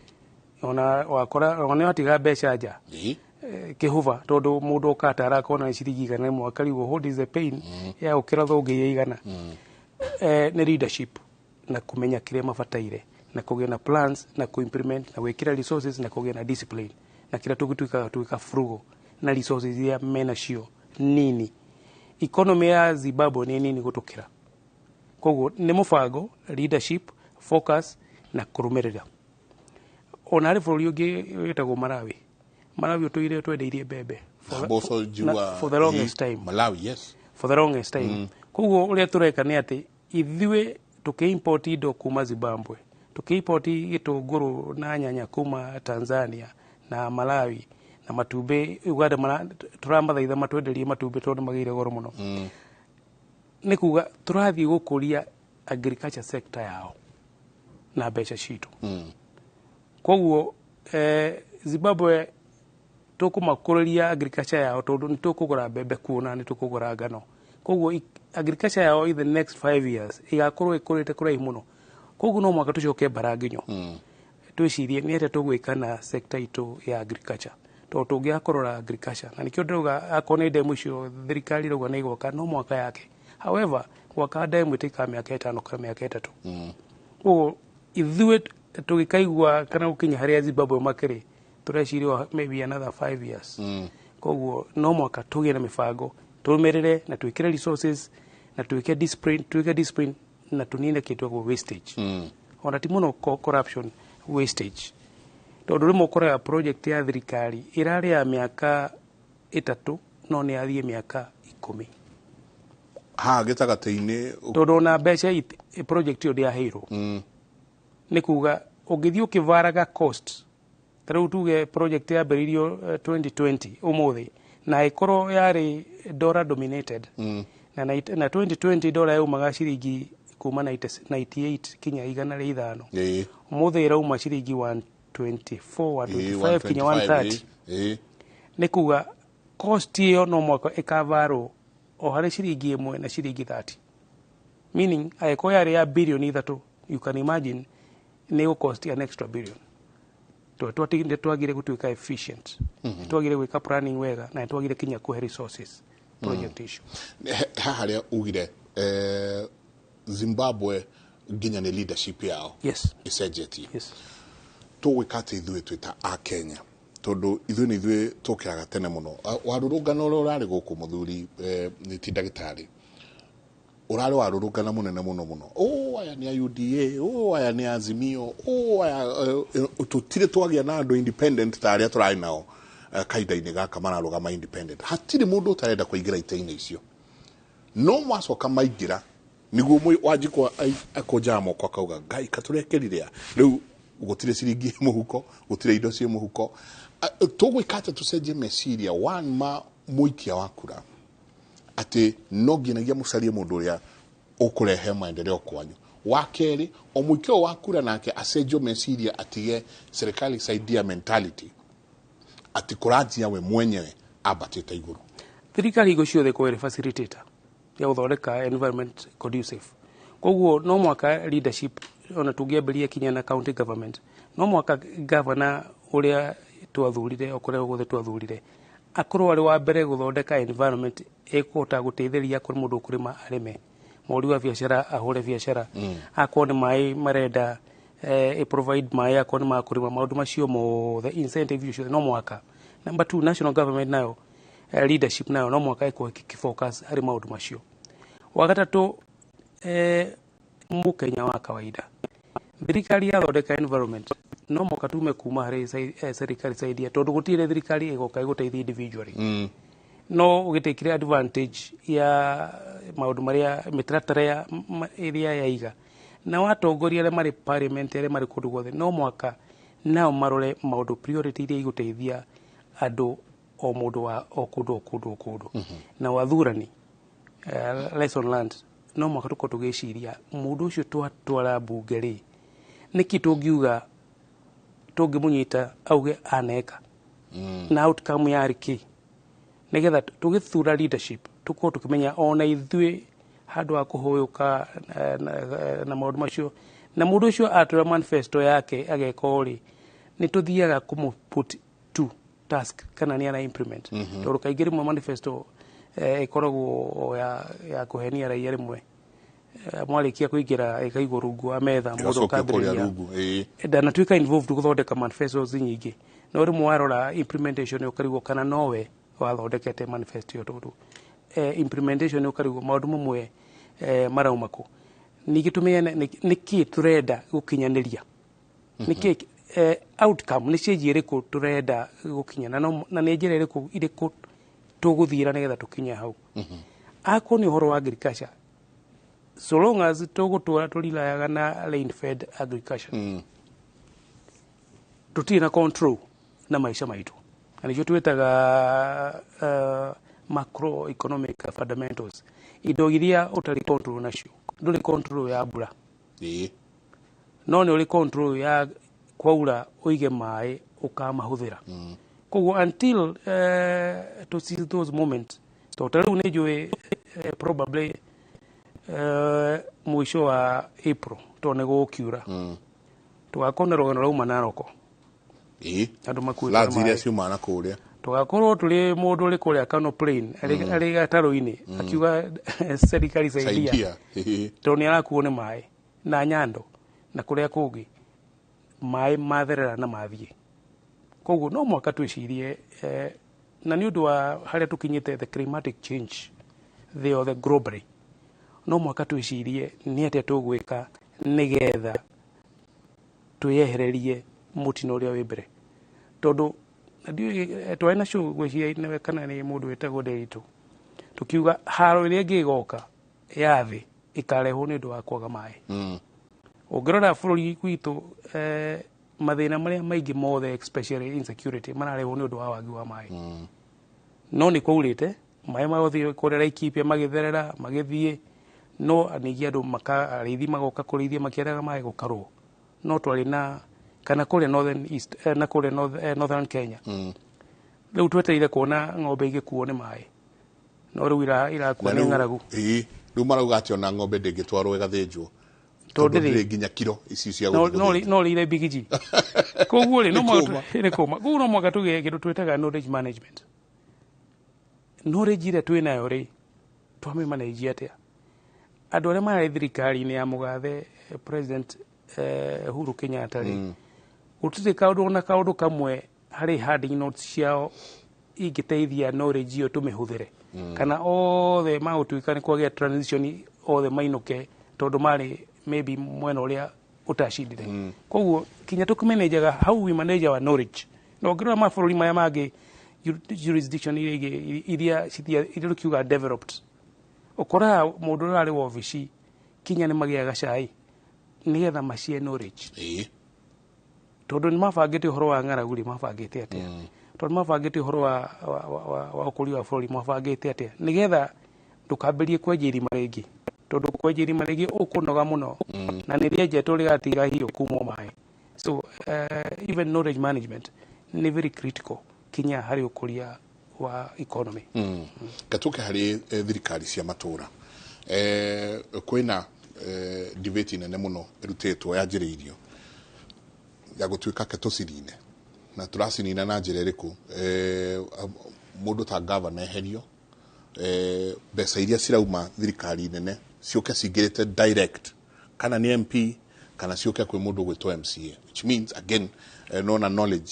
ona wakora ona atiga mbeca nja kihuva tondu mundu ukatara kona ciringi igana mwaka riu hold is the pain ya ukira thongi igana ni leadership na kumenya kiria mabataire na kugia na plans na kuimplement na gwikira resources na kugia na discipline na kila tuka frugal na resources ya mena cio nini economy ya Zimbabwe ni nini gutukira koguo ni mubango leadership focus na kurumirira ona ri bururi ungi witagwo Malawi utuire twendeirie bebe for the longest time Malawi yes for the longest time koguo uria tureka ni ati ithui tukiimport indo kuma Zimbabwe tukiimport gitunguru na nyanya kuma Tanzania na Malawi na matumbi Uganda turamathaitha matwenderie matumbi tondu magire goro muno ni kuga turathii gukuria agriculture sector yao na mbeca citu koguo Zimbabwe tukumakuriria agriculture yao tondu ni tukugura bebe kuona ni tukugura ngano koguo agriculture yao in the next 5 years igakorwo ikurite kurai muno koguo no mwaka tucoke baranginyo twicirie ni ete tugwika na sector itu ya agriculture tondu tungiakorora agriculture na nikio nduga akone demo cio thirikari ruga ni igwaka no mwaka yake however gwaka demo itika miaka 5 kana miaka 3 koguo ithuĩ tugikaigua kana ukinya haria Zimbabwe makiri tureciria maybe another 5 years koguo no mwaka tugie na mibango turumirire na twikire resources na twike discipline na tunine kitu kwa wastage ona ti muno corruption wastage tondu rimwe ukora project ya thirikari irari ya miaka 3 no ni athie miaka 10 gitagati-ini tondu na mbeca project yo ndiaheirwo ni kuga ungithii ukivaraga cost tariu tuge project ya beririo 2020 umuthi na ikoro yari dollar dominated na 2020 dollar yumaga ciringi kuma 98 kinya igana ria ithano umuthi irauma ciringi 124 125 kinya 130 ni kuga cost iyo no mwaka ikavaro o hari ciringi imwe na ciringi 30 meaning aiko yari ya billion ithatu you can imagine ni cost an extra billion twagire gutuika efficient twagire gwika planning wega na twagire kinya kuhe resources project issue haria ugire Zimbabwe ginya ni leadership yao yes icenjetie yes tugwikate ithuĩ twita a Kenya tondu ithuĩ tũkĩraga tene mũno warũrũngano ũrĩa ũrarĩ gũkũ mũthuri nĩ ti ndagĩtarĩ ũrarĩ warũrũngana mũnene mũno aya nĩ a UDA aya nĩ Azimio aya tũtirĩ twagĩa na andũ independent ta arĩa tũrarĩ nao kahinda-inĩ gaka mararũgama independent hatirĩ mũndũ ũtarenda kũingĩra itĩ-inĩ icio no mwacoka maingĩra nĩguo Wanjikũ akonjaga moko akauga Ngai katũrekerire rĩu gũtirĩ ciringi mũhuko gũtirĩ indo ciĩ mũhuko tũgwĩka atĩ tũcenjie meciria mũikia wa kura atĩ no nginagia mũcarie mũndũ ũrĩa ũkũrehe maendeleo kwanyu wa kerĩ o mũikia wa kura nake acenjio meciria atige serikali saidia mentality ati kũranjia we mwenyewe ambatĩte igũrũ thirikari igo ciothe kwere facilitator ya gũthondeka environment conducive koguo no mwaka leadership ona tũngĩambĩrĩria kinya na county government no mwaka governor ũrĩa twathurire okorwo gothe twathurire akorwo arĩ wa mbere gũthondeka environment ĩkũhota gũteithĩria kũrĩ mũndũ kũrĩma arĩme mũri wa biacara ahũre biacara akorwo nĩ maĩ marenda provide maĩ akorwo nĩ makũrĩma maũndũ macio mothe incentive icio no mwaka number 2 national government nayo leadership nayo no mwaka ĩkorwo ikifocus harĩ maũndũ macio wa gatatũ Mkenya wa kawaida thirikari yathondeka environment no mwaka tume kuma harĩ serikali saidia tondu gũtirĩ thirikari ĩgoka ĩgũteithia individually no ũgĩtekire advantage ya maũndũ marĩa mĩtaratara ĩrĩa yaiga na watongoria arĩa marĩ parliament arĩa marĩ kũndũ guothe no mwaka nao marore maũndũ priority iria igũteithia andũ o mũndũ wa o kũndũ na wathurani lesson learned no mwaka tũkorwo tũgĩciria mũndũ ũcio twatwara mbunge rĩ nĩkĩ tũngiuga tũngĩmũnyita auge aneka na outcome yarĩ kĩ nĩgetha tũgĩthura leadership tũkorwo tũkĩmenya ona ithuĩ handũ wa kũhũyũka na maũndũ macio na mũndũ ũcio atwara manifesto yake ageka ũrĩ nĩ tũthiaga kũmũ-put to task kana nĩ ana implement tondũ kaingĩ rĩmwe manifesto ĩkoragwo ya kũhenia raia rĩmwe mwarĩkia kũingĩra ĩkaigwo rungu wa metha mũndũ kambĩrĩria ndanatuĩka involved gũthondeka manifestos nyingĩ no rĩmwe warora implementation ũkarigwo kana nowe wathondekete manifesto ĩyo tondũ implementation ũkarigwo maũndũ mamwe marauma kũ ningĩ tũmenye nĩkĩ tũrenda gũkinyanĩria nĩkĩ outcome nĩ ciĩgiĩ ĩrĩkũ tũrenda gũkinya na nĩ njĩra ĩrĩkũ tũgũthiĩra nĩgetha tũkinye hau akorwo nĩ ũhoro wa agriculture so long as tũgũtũra tũrilayaga na rain fed agriculture tũtirĩ na control na maica maitũ na nĩcio twĩtaga macroeconomic fundamentals indo iria ũtarĩ control nacio ndũrĩ control ya mbura no nĩ ũrĩ control ya kwaura ũige maĩ ũkamahũthĩra koguo until to see those moments so tarĩu nĩ njũĩ probably mwisho wa April to nĩ gũkiura tũgakorwo na rũgano rauma Naroko andũ makuĩte iria ciuma na kũrĩa tũgakorwo tũrĩ mũndũ ũrĩ kũrĩa Kano Plain arĩ gatarũ-inĩ akiuga serikali saidia tondũ nĩ arakuo nĩ maĩ na Nyando na kũrĩa kũngĩ maĩ matherera na mathiĩ koguo no mwaka twĩcirie na nĩ ũndũ wa harĩa tũkinyĩte the climatic change thĩ yothe globally no mwaka twĩcirie nĩ atĩa tũgwĩka nĩgetha twĩyehererie mũtino ũrĩa wĩ mbere tondũ twarĩ na show gwĩciria kana nĩ mũndũ wĩtagwo Nderitu tukiuga haro ĩrĩa ĩngĩ ĩgoka ya thĩ ĩkarehwo nĩ ũndũ wa kwaga maĩ ũngĩrora bũrũri witũ mathĩna marĩa maingĩ mothe especially insecurity mararehwo nĩ ũndũ wa wagi wa maĩ no nĩ kwaurĩte maĩ magũthiĩ kũrĩa Laikipia magĩtherera magĩthiĩ no ningĩ andũ arĩithi magoka kũrĩithia makĩendaga maĩ gũkarwo no twarĩ na kana kũrĩa northern east na kũrĩa northern Kenya rĩu twetereire kuona ng'ombe igĩkuo nĩ maĩ no rĩu irakuo nĩ ng'aragu rĩu marauga atĩ ona ng'ombe ndĩngĩtwarwo ĩgathĩnjwo tondũ ndĩrĩ nginya kiro ici cia gũthĩnjwo no rĩire bigiji koguo rĩ no nĩ kũma koguo no mwaka tũgĩe kĩndũ twĩtaga knowledge management knowledge ĩrĩa twĩnayo rĩ twamĩmanage atĩa andũ arĩa marĩ thirikari-inĩ ya mũgathe president Uhuru Kenyatta rĩ gũtirĩ kaũndũ na kaũndũ kamwe harĩ handing notes ciao ingĩteithia knowledge iyo tũmĩhũthĩre kana othe magũtuĩka nĩ kwagĩa transition othe mainũke tondũ marĩ maybe mwena ũrĩa ũtacindire koguo kinya tũkĩmanajaga how we manage our knowledge no ngĩrora mabũrũri maya mangĩ jurisdiction iria tũkiuga developed ũkoraga mũndũ ũrarĩ wabici kinya nĩ magĩaga cai nĩgetha macie knowledge tondũ nĩ mabangĩte ũhoro wa ng'aragu rĩ mabangĩte atĩa tondũ mabangĩte ũhoro wa ũkũria wa bũrũri mabangĩte atĩa nĩgetha ndũkambĩrie kwenja irima rĩngĩ tondũ kwenja irima rĩngĩ ũkũnoga mũno na nĩ rĩenjetwo rĩgatiga hiũ kumwo maĩ so even knowledge management nĩ very critical kinya harĩ ũkũria wa economy gatuke harĩ thirikari cia matũra kwĩna debate nene mũno ĩrutĩtwo yanjĩrĩirio ya gũtuĩka ketũcirine na tũracinina na njĩra ĩrĩkũ mũndũ ta governor eherio mbeca iria cirauma thirikari nene ciũke cingĩrĩte direct kana nĩ MP kana ciũke kwĩ mũndũ gwĩtwo MCA which means again nona knowledge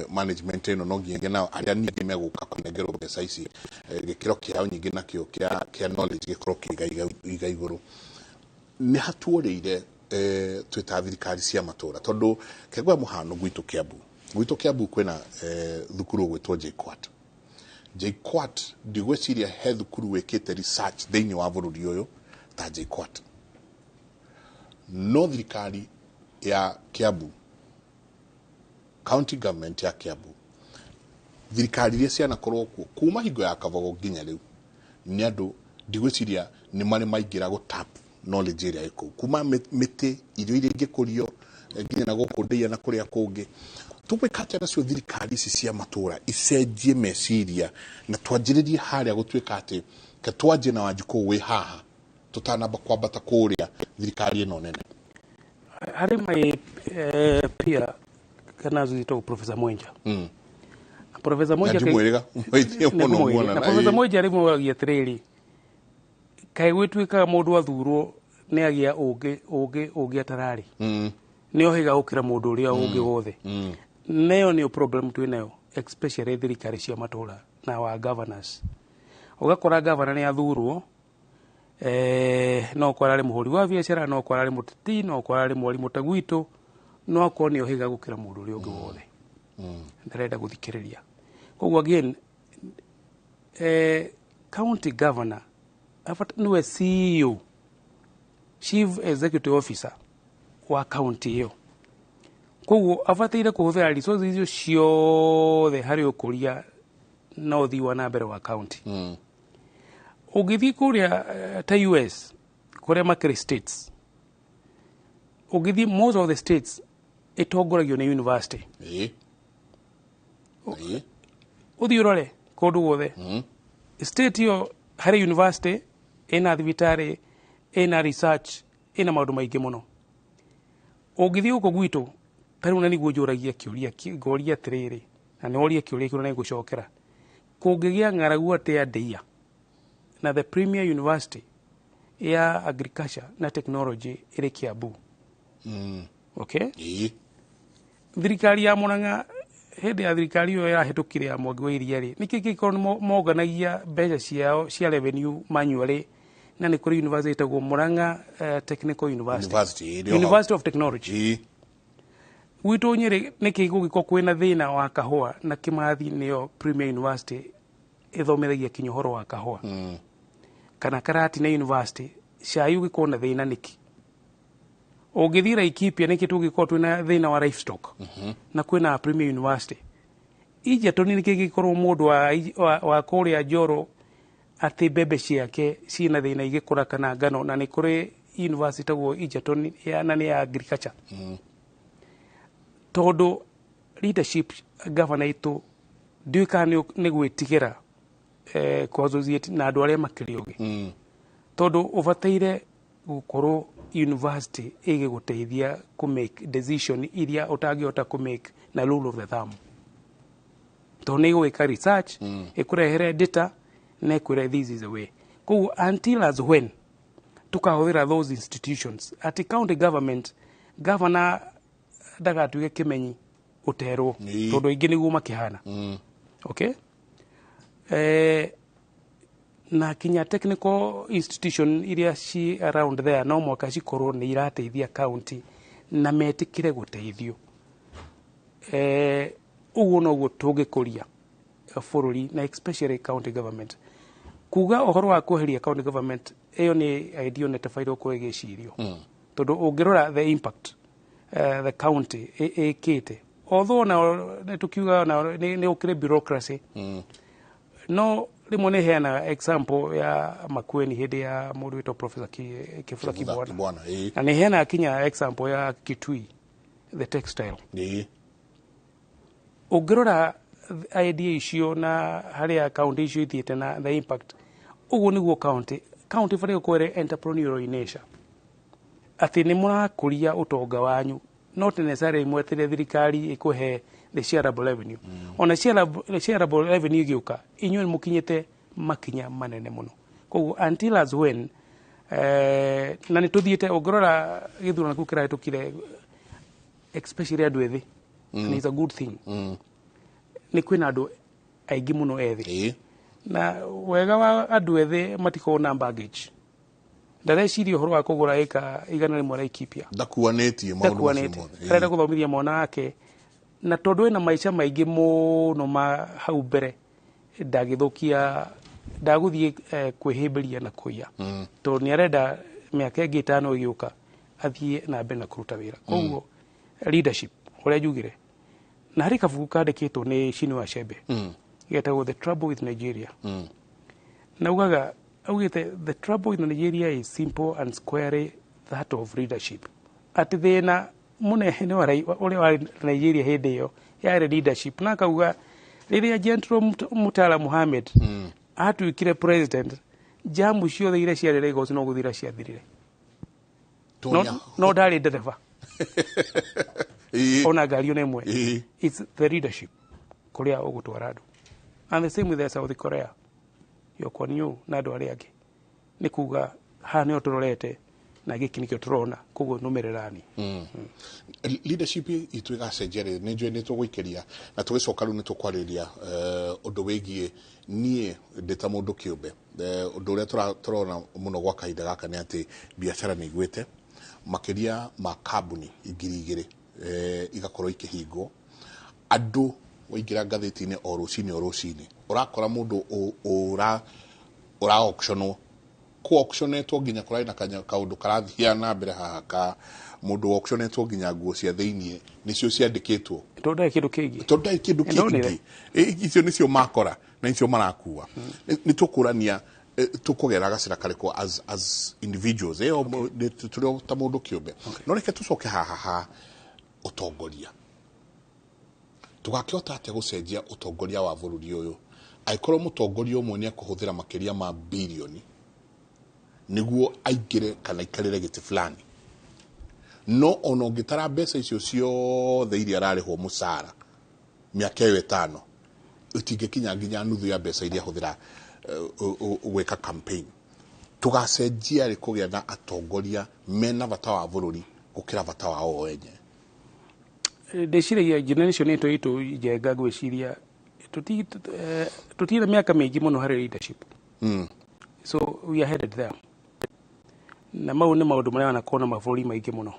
management ĩno no nginya nao arĩa ningĩ megũka kũnengerwo mbeca ici gĩkĩro kĩao nyingĩ nakĩo kĩa knowledge gĩkorwo kĩiga igũrũ nĩ hatuũrĩire twĩta thirikari cia matũra tondũ kegwa mũhano gwitũ Kiambu kwĩna thukuru gwĩtwo JKUAT ndigwĩciria he thukuru wĩkĩte research thĩinĩ wa bũrũri ũyũ ta JKUAT no thirikari ya Kiambu county government ya Kiambu thirikari iria cianakorwo kuo kuma hingo ya Kabogo nginya rĩu nĩ andũ ndigwĩciria nĩ marĩ maingĩra gũtap knowledge ĩrĩa ĩkũ kuma mĩtĩ irio iria ingĩkũrio nginya na gũkũ ndĩia na kũrĩa kũngĩ tũgwĩka nacio thirikari ici cia matũra icenjie meciria na twanjĩrĩrie harĩa gũtuĩka atĩ ketwanjie na Wanjikũ wĩ haha tũtanamba kwambata kũrĩa thirikari ĩno nene harĩ mai pia kana zito Professor Mwenja Professor Mwenja Professor Mwenja rĩmwe atĩrĩrĩ kaĩ gwĩtuĩkaga mũndũ athurwo nĩ agĩa ũngĩ atararĩ nĩ ohiga gũkĩra mũndũ ũrĩa ũngĩ wothe nayo nĩyo problem twĩnayo especially thirikari cia matũra na wa governors ũgakora governor nĩ athurwo no ũkora arĩ mũhũri wa biacara no ũkora arĩ mũteti no ũkora arĩ mwarimũ ta gwitũ no akorwo nĩ ohiga gũkĩra mũndũ ũrĩa ũngĩ wothe ndarenda gũthikĩrĩria koguo again county governor niwe CEO chief executive officer wa county ĩyo koguo abataire kũhũthĩra resources icio ciothe harĩ ũkũria na ũthii wa na mbere wa county ũngĩthiĩ kũrĩa ta US kũrĩa makĩrĩ states ũngĩthiĩ most of the states ĩtongoragio nĩ university ũthiĩ ũrore kũndũ guothe state ĩyo harĩ university ĩna thibitarĩ ĩna research ĩna maũndũ maingĩ mũno ũngĩthiĩ gũkũ gwitũ tarĩu na nĩguo njũragia kĩũria ngoria atĩrĩrĩ na nĩ oria kĩũria kĩu na nĩngũcokera kũngĩgĩa ng'aragu atĩa Ndeiya na the premier university ya agriculture na technology ĩrĩ Kiambu okay thirikari ya Mũrang'a hĩndĩ ya thirikari ĩyo yarahĩtũkire ya Mwangi wa Iria-rĩ nĩkĩ gĩkorwo monganagia mbeca ciao cia revenue manually na nĩ kũrĩ university ĩtagwo Mũrang'a Technical University of Technology gwitũ Nyĩrĩ nĩkĩ gũgĩkorwo kwĩna thĩna wa kahũa na Kĩmathi nĩyo premier university ĩthomithagia kinya ũhoro wa kahũa kana Karatina university cai ũgĩkorwo na thĩna nĩkĩ ũngĩthiĩ Laikipia nĩkĩ tũgĩkorwo twĩna thĩna wa livestock na kwĩna premier university Egerton nĩkĩ gĩkorwo mũndũ wa kũrĩa Njoro atĩ mbembe ciake ciĩna thĩna igĩkũra kana ngano na nĩ kũrĩ university tagwo Egerton na nĩ ya agriculture tondũ leadership governor itũ ndiũĩ kana nĩ gwĩtigĩra kũ-associate na andũ arĩa makĩrĩ ũgĩ tondũ ũbataire gũkorwo university ĩgĩgũteithia kũ make decision iria ũtangĩhota kũ make na rule of the thumb tondũ nĩ ĩgũĩka research ĩkũrehere data na ĩkwĩre this is the way koguo until as when tukahũthĩra those institutions at county government governor ndagatuĩke kĩmenyi uterwo tondu ingi niguo makihana okay na kinya technical institution iria ci around there no mwaka cikorwo ni irateithia county na metikire guteithio uguo noguo tungikuria bururi na especially county government kuga uhoro wa kuheria county government iyo ni idea ne tafairo ko egecirio tondu ungirora the impact the county ikite although na tukiuga na ni ukire bureaucracy no rimwe ni heana example ya Makueni hindi ya mundu witwa Professor Kifula Kibwana na ni heana kinya example ya Kitui the textile ungirora idea icio na haria county icio ithiite na the impact uguo niguo county bari gukorwo entrepreneurial in nature ati ni murakuria utonga wanyu not necessarily mwetire thirikari ikuhe the shareable revenue ona shareable revenue igiuka inyuĩ mukinyite makinya manene muno koguo until as when na ni tuthiite ungirora githurano kuu kirahitukire especially andu ethi and it's a good thing ni kwina andu aingi muno ethi na wega wa andu ethi matikona baggage ndareciria uhoro wa kugura ika igana rimwe ra Ikipia ndakuanetie maundu macio arenda guthomithia mwana wake na tondu ena maica maingi muno ma hau mbere ndaguthie kwihimbiria na kuia tondu ni arenda miaka ingi 5 igiuka athie na mbere na kuruta wira koguo leadership uria jugire na hari kabuku kandikitwo ni Chinua Achebe getagwo The Trouble with Nigeria na ugaga augite the trouble with Nigeria is simple and squarely that of leadership ati thina munene uri wa Nigeria hindi iyo yari leadership na kauga riria General Mutala Muhammad atuikire president jamu ciothe iria ciari Lagos no guthira ciathirire no ndari ndereba ona ngari ona imwe it's the leadership kuria ugutwara andu and the same with the South Korea yokonyu na andu aria angi ni kuga ha ni otororete na giki nikio turona koguo numererani leadership itwiga cenjere ni njwe ni tugwikeria na tugicoka ru ni tukwariria undu wigie nie ndeta mundu kiumbe undu uria turona muno gwa kahinda gaka ni ati biashara ni igwite makiria ma kambuni igiri igakorwo ikihingwo andu waingira ngatheti-ini o rucini urakora mundu ura auctionwo ku auctionetwo nginya kurai na kaundu karathia na mbere haha ka mundu auctionetwo nginya nguo cia thiini nicio ciandikitwo tondu kindu kingi icio nicio makora na icio marakua ni tukurania tukugera gacira kariko as individuals turi ta mundu kiumbe no reke tucoke haha utongoria tugakiota ate gucenjia utongoria wa bururi uyu aikorwo mutongoria umwe ni akuhuthira makiria ma bilioni niguo aingire kana ikarire giti fulani no ono ngitara mbeca icio ciothe iria ararihwo mucara miaka 5 utingikinya nginya nuthu ya mbeca iria ahuthira gwika campaign tugacenjia ri kugia na atongoria mena bata wa bururi gukira bata wao wenye ndeciria generation itu jenga gwiciria tutira miaka mingi muno hari leadership so we are headed there na mau ni maundu maria wanakona maburi maingi muno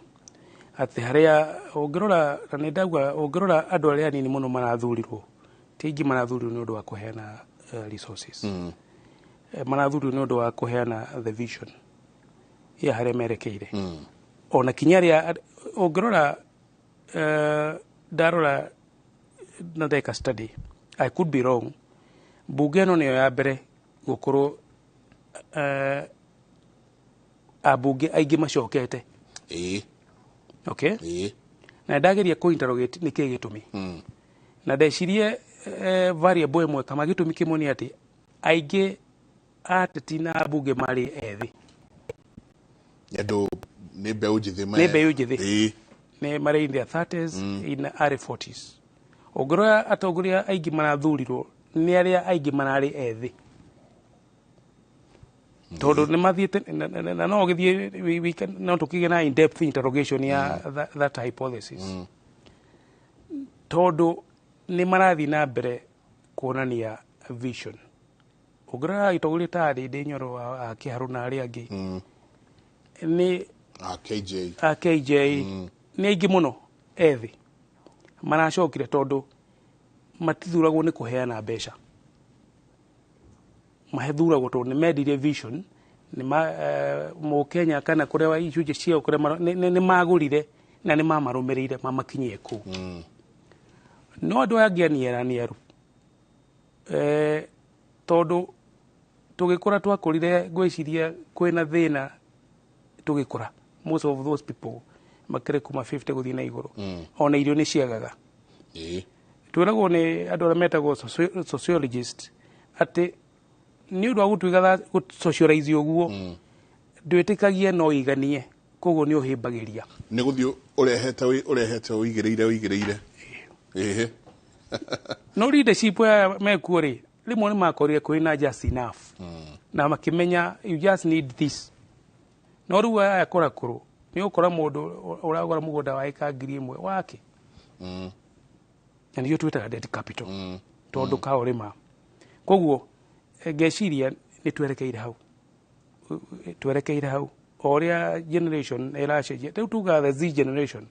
ati haria ungirora na nindagwa ungirora andu aria nini muno marathurirwo tingi marathurirwo ni undu wa kuheana resources marathurirwo ni undu wa kuheana the vision ya haria merekeire ona kinyaria ungirora darora na deka study I could be wrong bunge no niyo ya mbere gukorwo abunge aingi macokete okay na ndageria ku interrogate niki gitumi na ndecirie variable imwe kama gitumi kimwe ni ati aingi ateti na abunge mari ethi yado ni beu jithi ne mari in their 30s in early 40s ogora atongoria aingi marathurirwo ni aria aingi marari ethi tondu ni mathiete na no githie we can no tukige na in depth interrogation ya that hypothesis tondu ni marathi na mbere kuonania vision ugra itoguri tari ndi nyoro a kiharu na ari angi ni KJ ni aingi muno ethi maracokire tondu matithuragwo ni kuheana mbeca mahethuragwo tondu ni mendirie vision ni mu Kenya kana kuria wa icunje ciao kuria ni magurire na ni mamarumirire mamakinyie ku no andu angianiera nieru tondu tugikura twakurire gwiciria kwina thina tugikura most of those people makire kuma 50 guthii na iguru ona irio ni ciagaga twiragwo ni andu aria metagwo sociologist ati ni undu wa gutwiga socialize uguo ndwitikagie no iganie koguo ni uhimbagiria ni guthio urehete uigireire no leadership ya mekuo ri rimwe ni makorire kwina just enough na makimenya you just need this no riu aya kora kuru ni ukora mundu uragora mugunda wa eka 1,000 wake na ndio twitaga debt capital tondu ka urima koguo ngeciria ni twerekeire hau oria generation iracenjia riu tuga the Z generation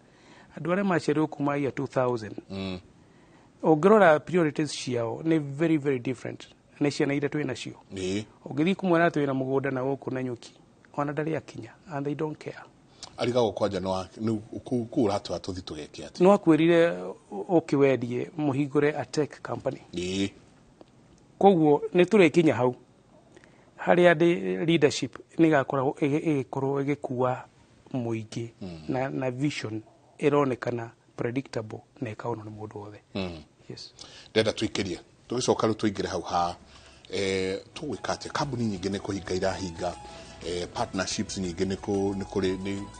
andu aria maciarirwo kuma ya 2000 ungirora priorities ciao ni very very different ni ciana iria twina cio ungithi kumwera twina mugunda na guku na nyuki ona ndari akinya and they don't care arigago kwanja no kura tuthi tugeke ati no akwirire ukiwendie muhingure a tech company koguo ni turikinya hau hari andi leadership ni gakorwo igikuwa muingi na vision ironekana predictable na ikaona ni mundu wothe yes ndenda twikirie tugicoka ru tuingire hau ha tugwikate kambuni nyingi ni kuhinga irahinga partnerships nyingi ni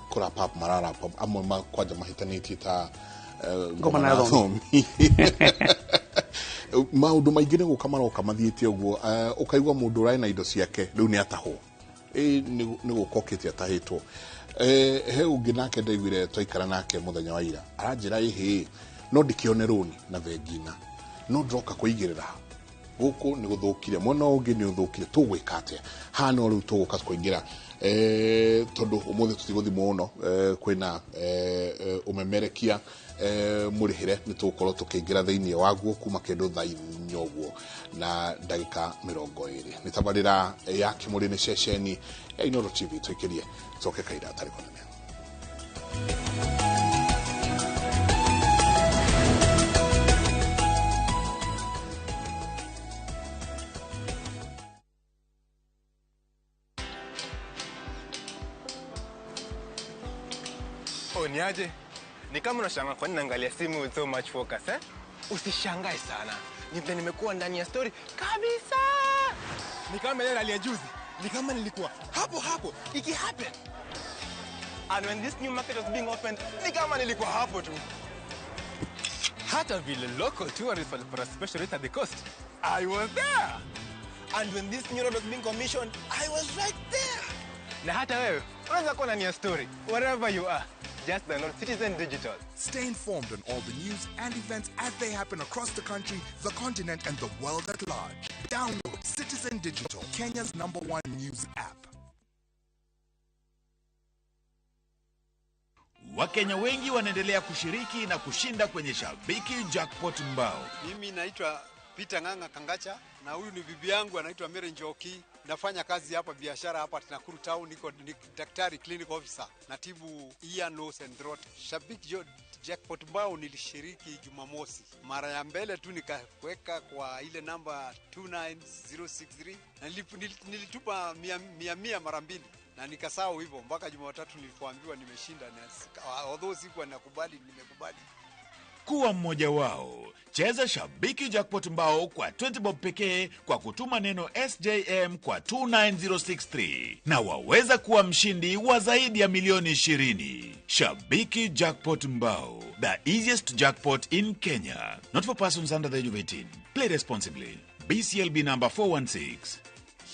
kura pap marara amwe kwanja mahitanitie ta ngoma na thomi maundu maingi ni guka maroka mathiete uguo ukaigwa mundu urai na indo ciake riu ni ataho ni gukokete atahitwo he ungi nake ndaiguire twaikara nake muthenya wa ira aranjira ihi no ndikione runi na vengina no droka kuigirira guku ni guthukire mwena ungi ni uthukire tugwikate hano riu tuguka kuingira tondu umuthi tutiguthi muno kwina umemerekia murihire ni tukorwo tukiingira thiini waguo kuma kindu thaini uguo na ndagika 20 ni tabarira ya kimuri ni ceceni ya Inoro TV twikirie coke kaira tariko nene Niaje? Ni kama unashangaa kwa nini naangalia simu with so much focus Usishangae sana. Nimekuwa ndani ya story kabisa. Ni kama ile ya juzi. Ni kama nilikuwa hapo iki happen. And when this new market was being opened, ni kama nilikuwa hapo tu. Hata vile local tourists for a special rate at the coast, I was there. And when this new road was being commissioned, I was right there. Na hata wewe unaweza kuwa ndani ya story wherever you are. Just download Citizen Digital. Stay informed on all the news and events as they happen across the country, the continent, and the world at large. Download Citizen Digital, Kenya's #1 news app. Wakenya wengi wanaendelea kushiriki na kushinda kwenye Shabiki Jackpot Mbao. Mimi naitwa Peter Nganga Kangacha na huyu ni bibi yangu anaitwa Mary Njoki. Nafanya kazi hapa biashara hapa Nakuru Town, niko daktari clinic officer, natibu ear, nose and throat. Shabiki Jackpot Mbao nilishiriki Jumamosi. Mara ya mbele tu nikaweka kwa ile namba 29063 na nilitupa 100 mara mbili na nikasahau hivyo mpaka Jumatatu nilipoambiwa nimeshinda, na although sikuwa nakubali, nimekubali. Kuwa mmoja wao. Cheza Shabiki Jackpot Mbao kwa 20 bob pekee kwa kutuma neno SJM kwa 29063 na waweza kuwa mshindi wa zaidi ya milioni 20. Shabiki Jackpot Mbao, the easiest jackpot in Kenya. Not for persons under the age of 18. Play responsibly. BCLB number 416.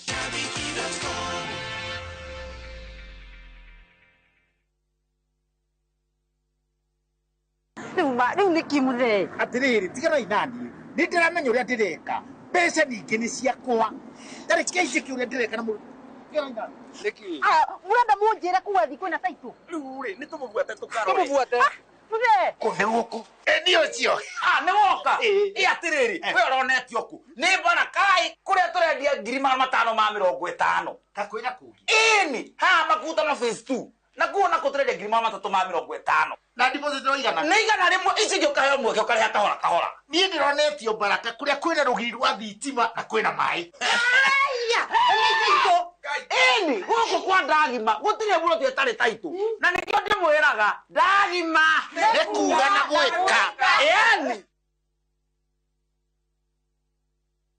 Shabiki.com. nyũmba rĩu nĩ kimuthe atiriri tigana inani nĩ ndĩramenya ũrĩa ndĩreka mbeca ningĩ nĩ ciakwa ndarĩkia iciki ũrĩa ndĩreka na mũrenda mũnjĩre kuwa thikũ na taitũ rĩu rĩ nĩ tũmũbuate tũkarore tuthe kũhe gũkũ nĩ ũcio nĩ woka atiriri we ũronetio ku nĩ mbara kai kũrĩa tũrendia 550 kakwĩra kũngĩ ĩni haha makuta ma phase 2 na kuona kũ tũrendia 350 na deposit oigana nĩ igana rĩmwe ici ũkaheo mweke ũkareha kahora kahora niĩ ndĩronetio Baraka kũrĩa kwĩna rũgiri rwa thitima na kwĩna maĩ ĩni gũkũ kwa ndagima gũtirĩ mũrũti ĩtarĩ taitũ na nĩkĩo ndĩmwĩraga ndagima nĩ kuga na gwĩka ĩni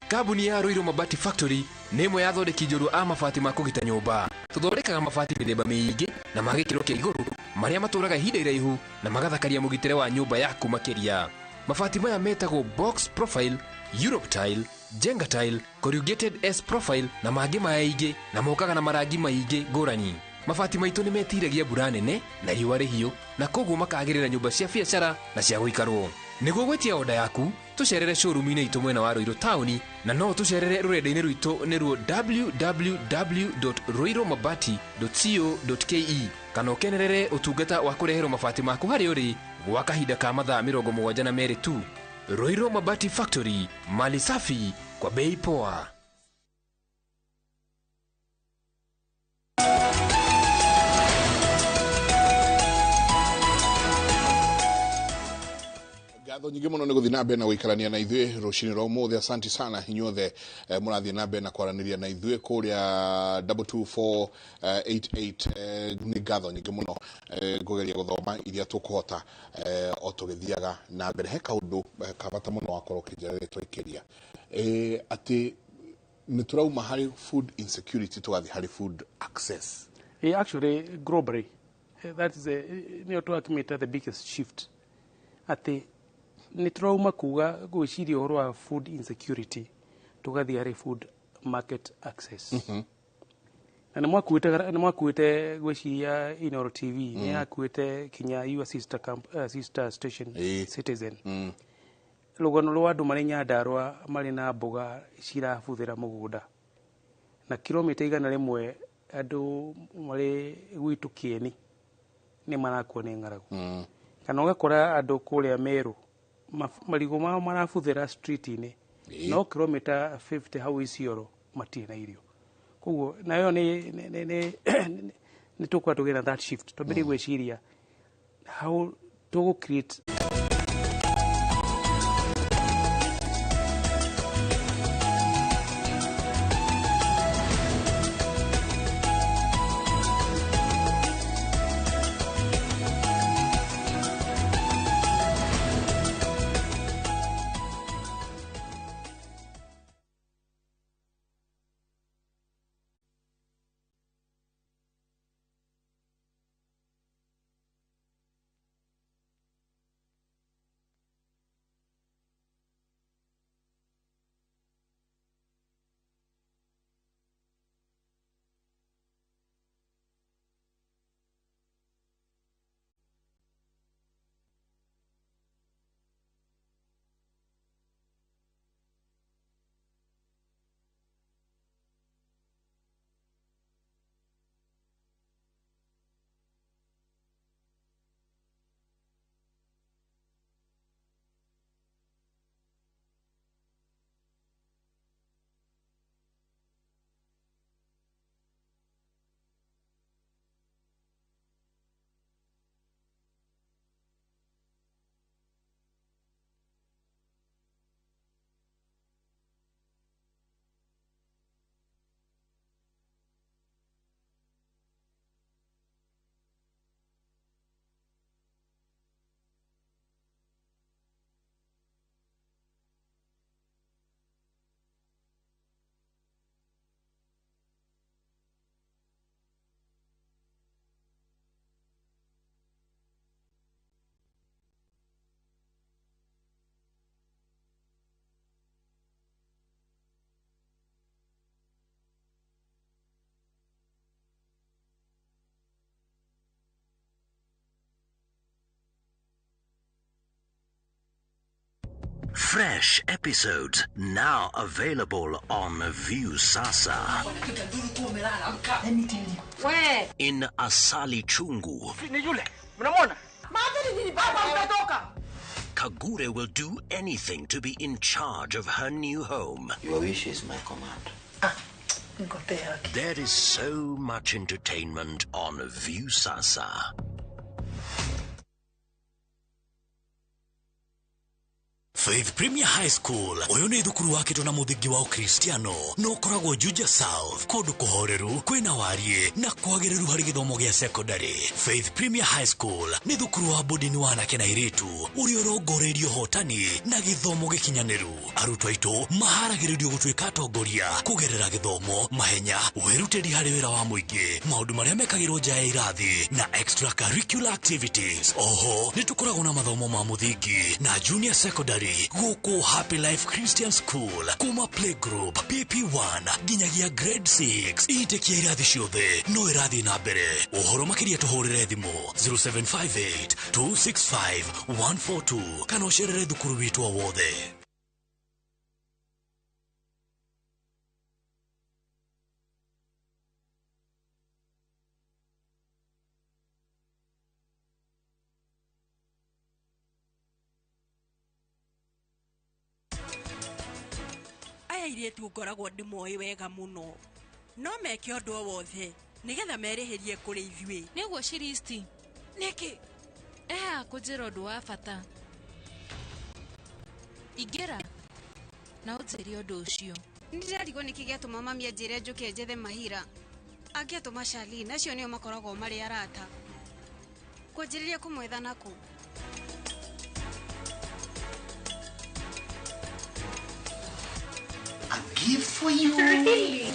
Kambuni ya Roiro Mabati Factory nĩ ĩmwe ya thondeki njorua a mabati ma kũgita nyũmba. Tũthondekaga mabati mĩthemba mĩingĩ na ma gĩkĩro kĩa igũrũ marĩa matũraga ihinda iraihu na magathakaria mũgitĩre wa nyũmba yaku makĩria. Mabati maya metagwo box profile, Europe tile, Jenga tile, corrugated S profile na mangĩ maingĩ na mokaga na marangi maingĩ ngũrani. Mabati maitũ nĩ metiragia mbura nene na riũa rĩhiũ na koguo makagĩrĩra nyũmba cia biacara na cia gũikarwo. Nĩguo gwetia oda yaku tucerere showroom-inĩ itũ mwena wa Roiro Town na no tucerere rũrenda-inĩ rwitũ nĩruo www.roiromabati.co.ke kana ũkenerere ũtungata wa kũreherwo mabati maku harĩa ũrĩ gwa kahinda ka mathaa 72 tu. Roiro Mabati Factory, mali safi kwa bei poa. Ngatho nyingĩ mũno nĩ gũthiĩ na mbere na gũikarania na ithuĩ rũcinĩ rwa ũmũthĩ. Asanti sana inyuothe mũrathiĩ na mbere na kwaranĩria na ithuĩ kũrĩa 22488. Nĩ ngatho nyingĩ mũno ngũgeria gũthoma iria tũkũhota o tũgĩthiaga na mbere. He kaũndũ kabata mũno wakorwo ũkĩnjarĩria twaikĩria atĩ nĩ tũrauma harĩ food insecurity tũgathiĩ harĩ food access. Actually globally that is nĩ tũrakĩmĩta the biggest shift atĩ nĩ tũrauma kuga gwĩciria ũhoro wa food insecurity tũgathiĩ harĩ food market access. Na nĩ mwakuĩte gwĩciria Inoro TV nĩ yakuĩte kinya your sister station Citizen. Rũgano rwa andũ marĩ Nyandarua marĩ na mboga cirabuthĩra mũgũnda na kilomita 100 andũ marĩ gwitũ Kieni nĩ marakuo nĩ ng'aragu. Kana ũgakora andũ kũrĩa Meru marigũ mao marabuthĩra street-inĩ no kilomita 50 hau Isiolo matirĩ na irio. Koguo nayo nĩ tũkwa tũgĩra that shift twambĩrĩrie gwĩciria how to create Fresh episodes now available on View Sasa. Let me tell you. Where? In Asali Chungu, Ni yule. Mnamwona? Kagure will do anything to be in charge of her new home. Your wish is my command. There is so much entertainment on View Sasa. Faith Premier High School uyu ni thukuru wa kitu na muthingi wa Kristiano no koragwo Juja South kundu kuhoreru kwina warie na kwagereru hari githomo gia secondary. Faith Premier High School ni thukuru wa bodini wa anake na iritu uri urongoreirio hotani na githomo gikinyaneru. Arutwo aitu maharagiririo gutwika atongoria kugerera githomo mahenya wirutiri hari wira wa muingi maundu maria mekagirwo nja ya irathi na extracurricular activities. Oho ni tukoragwo na mathomo ma muthingi na junior secondary guku Happy Life Christian School kuma playgroup PP1 ginyagia grade 6 itekia irathi ciothe no irathi na mbere. Uhoro makiria tuhurire thimu 0758 265 142 kana ucerere thukuru witu wothe. Iritu ngoragwo ndimoi wega muno no meke undu wothe nigetha merihirie kuri ithui niguo shiristi niki kujira undu wa bata igira na utheri undu ucio ndirarigo nikigetuma mami anjire njuke njethe mahira angetuma Charlie nacio nio makoragwo mari arata kujiriria kumwetha naku A gift for you. Really?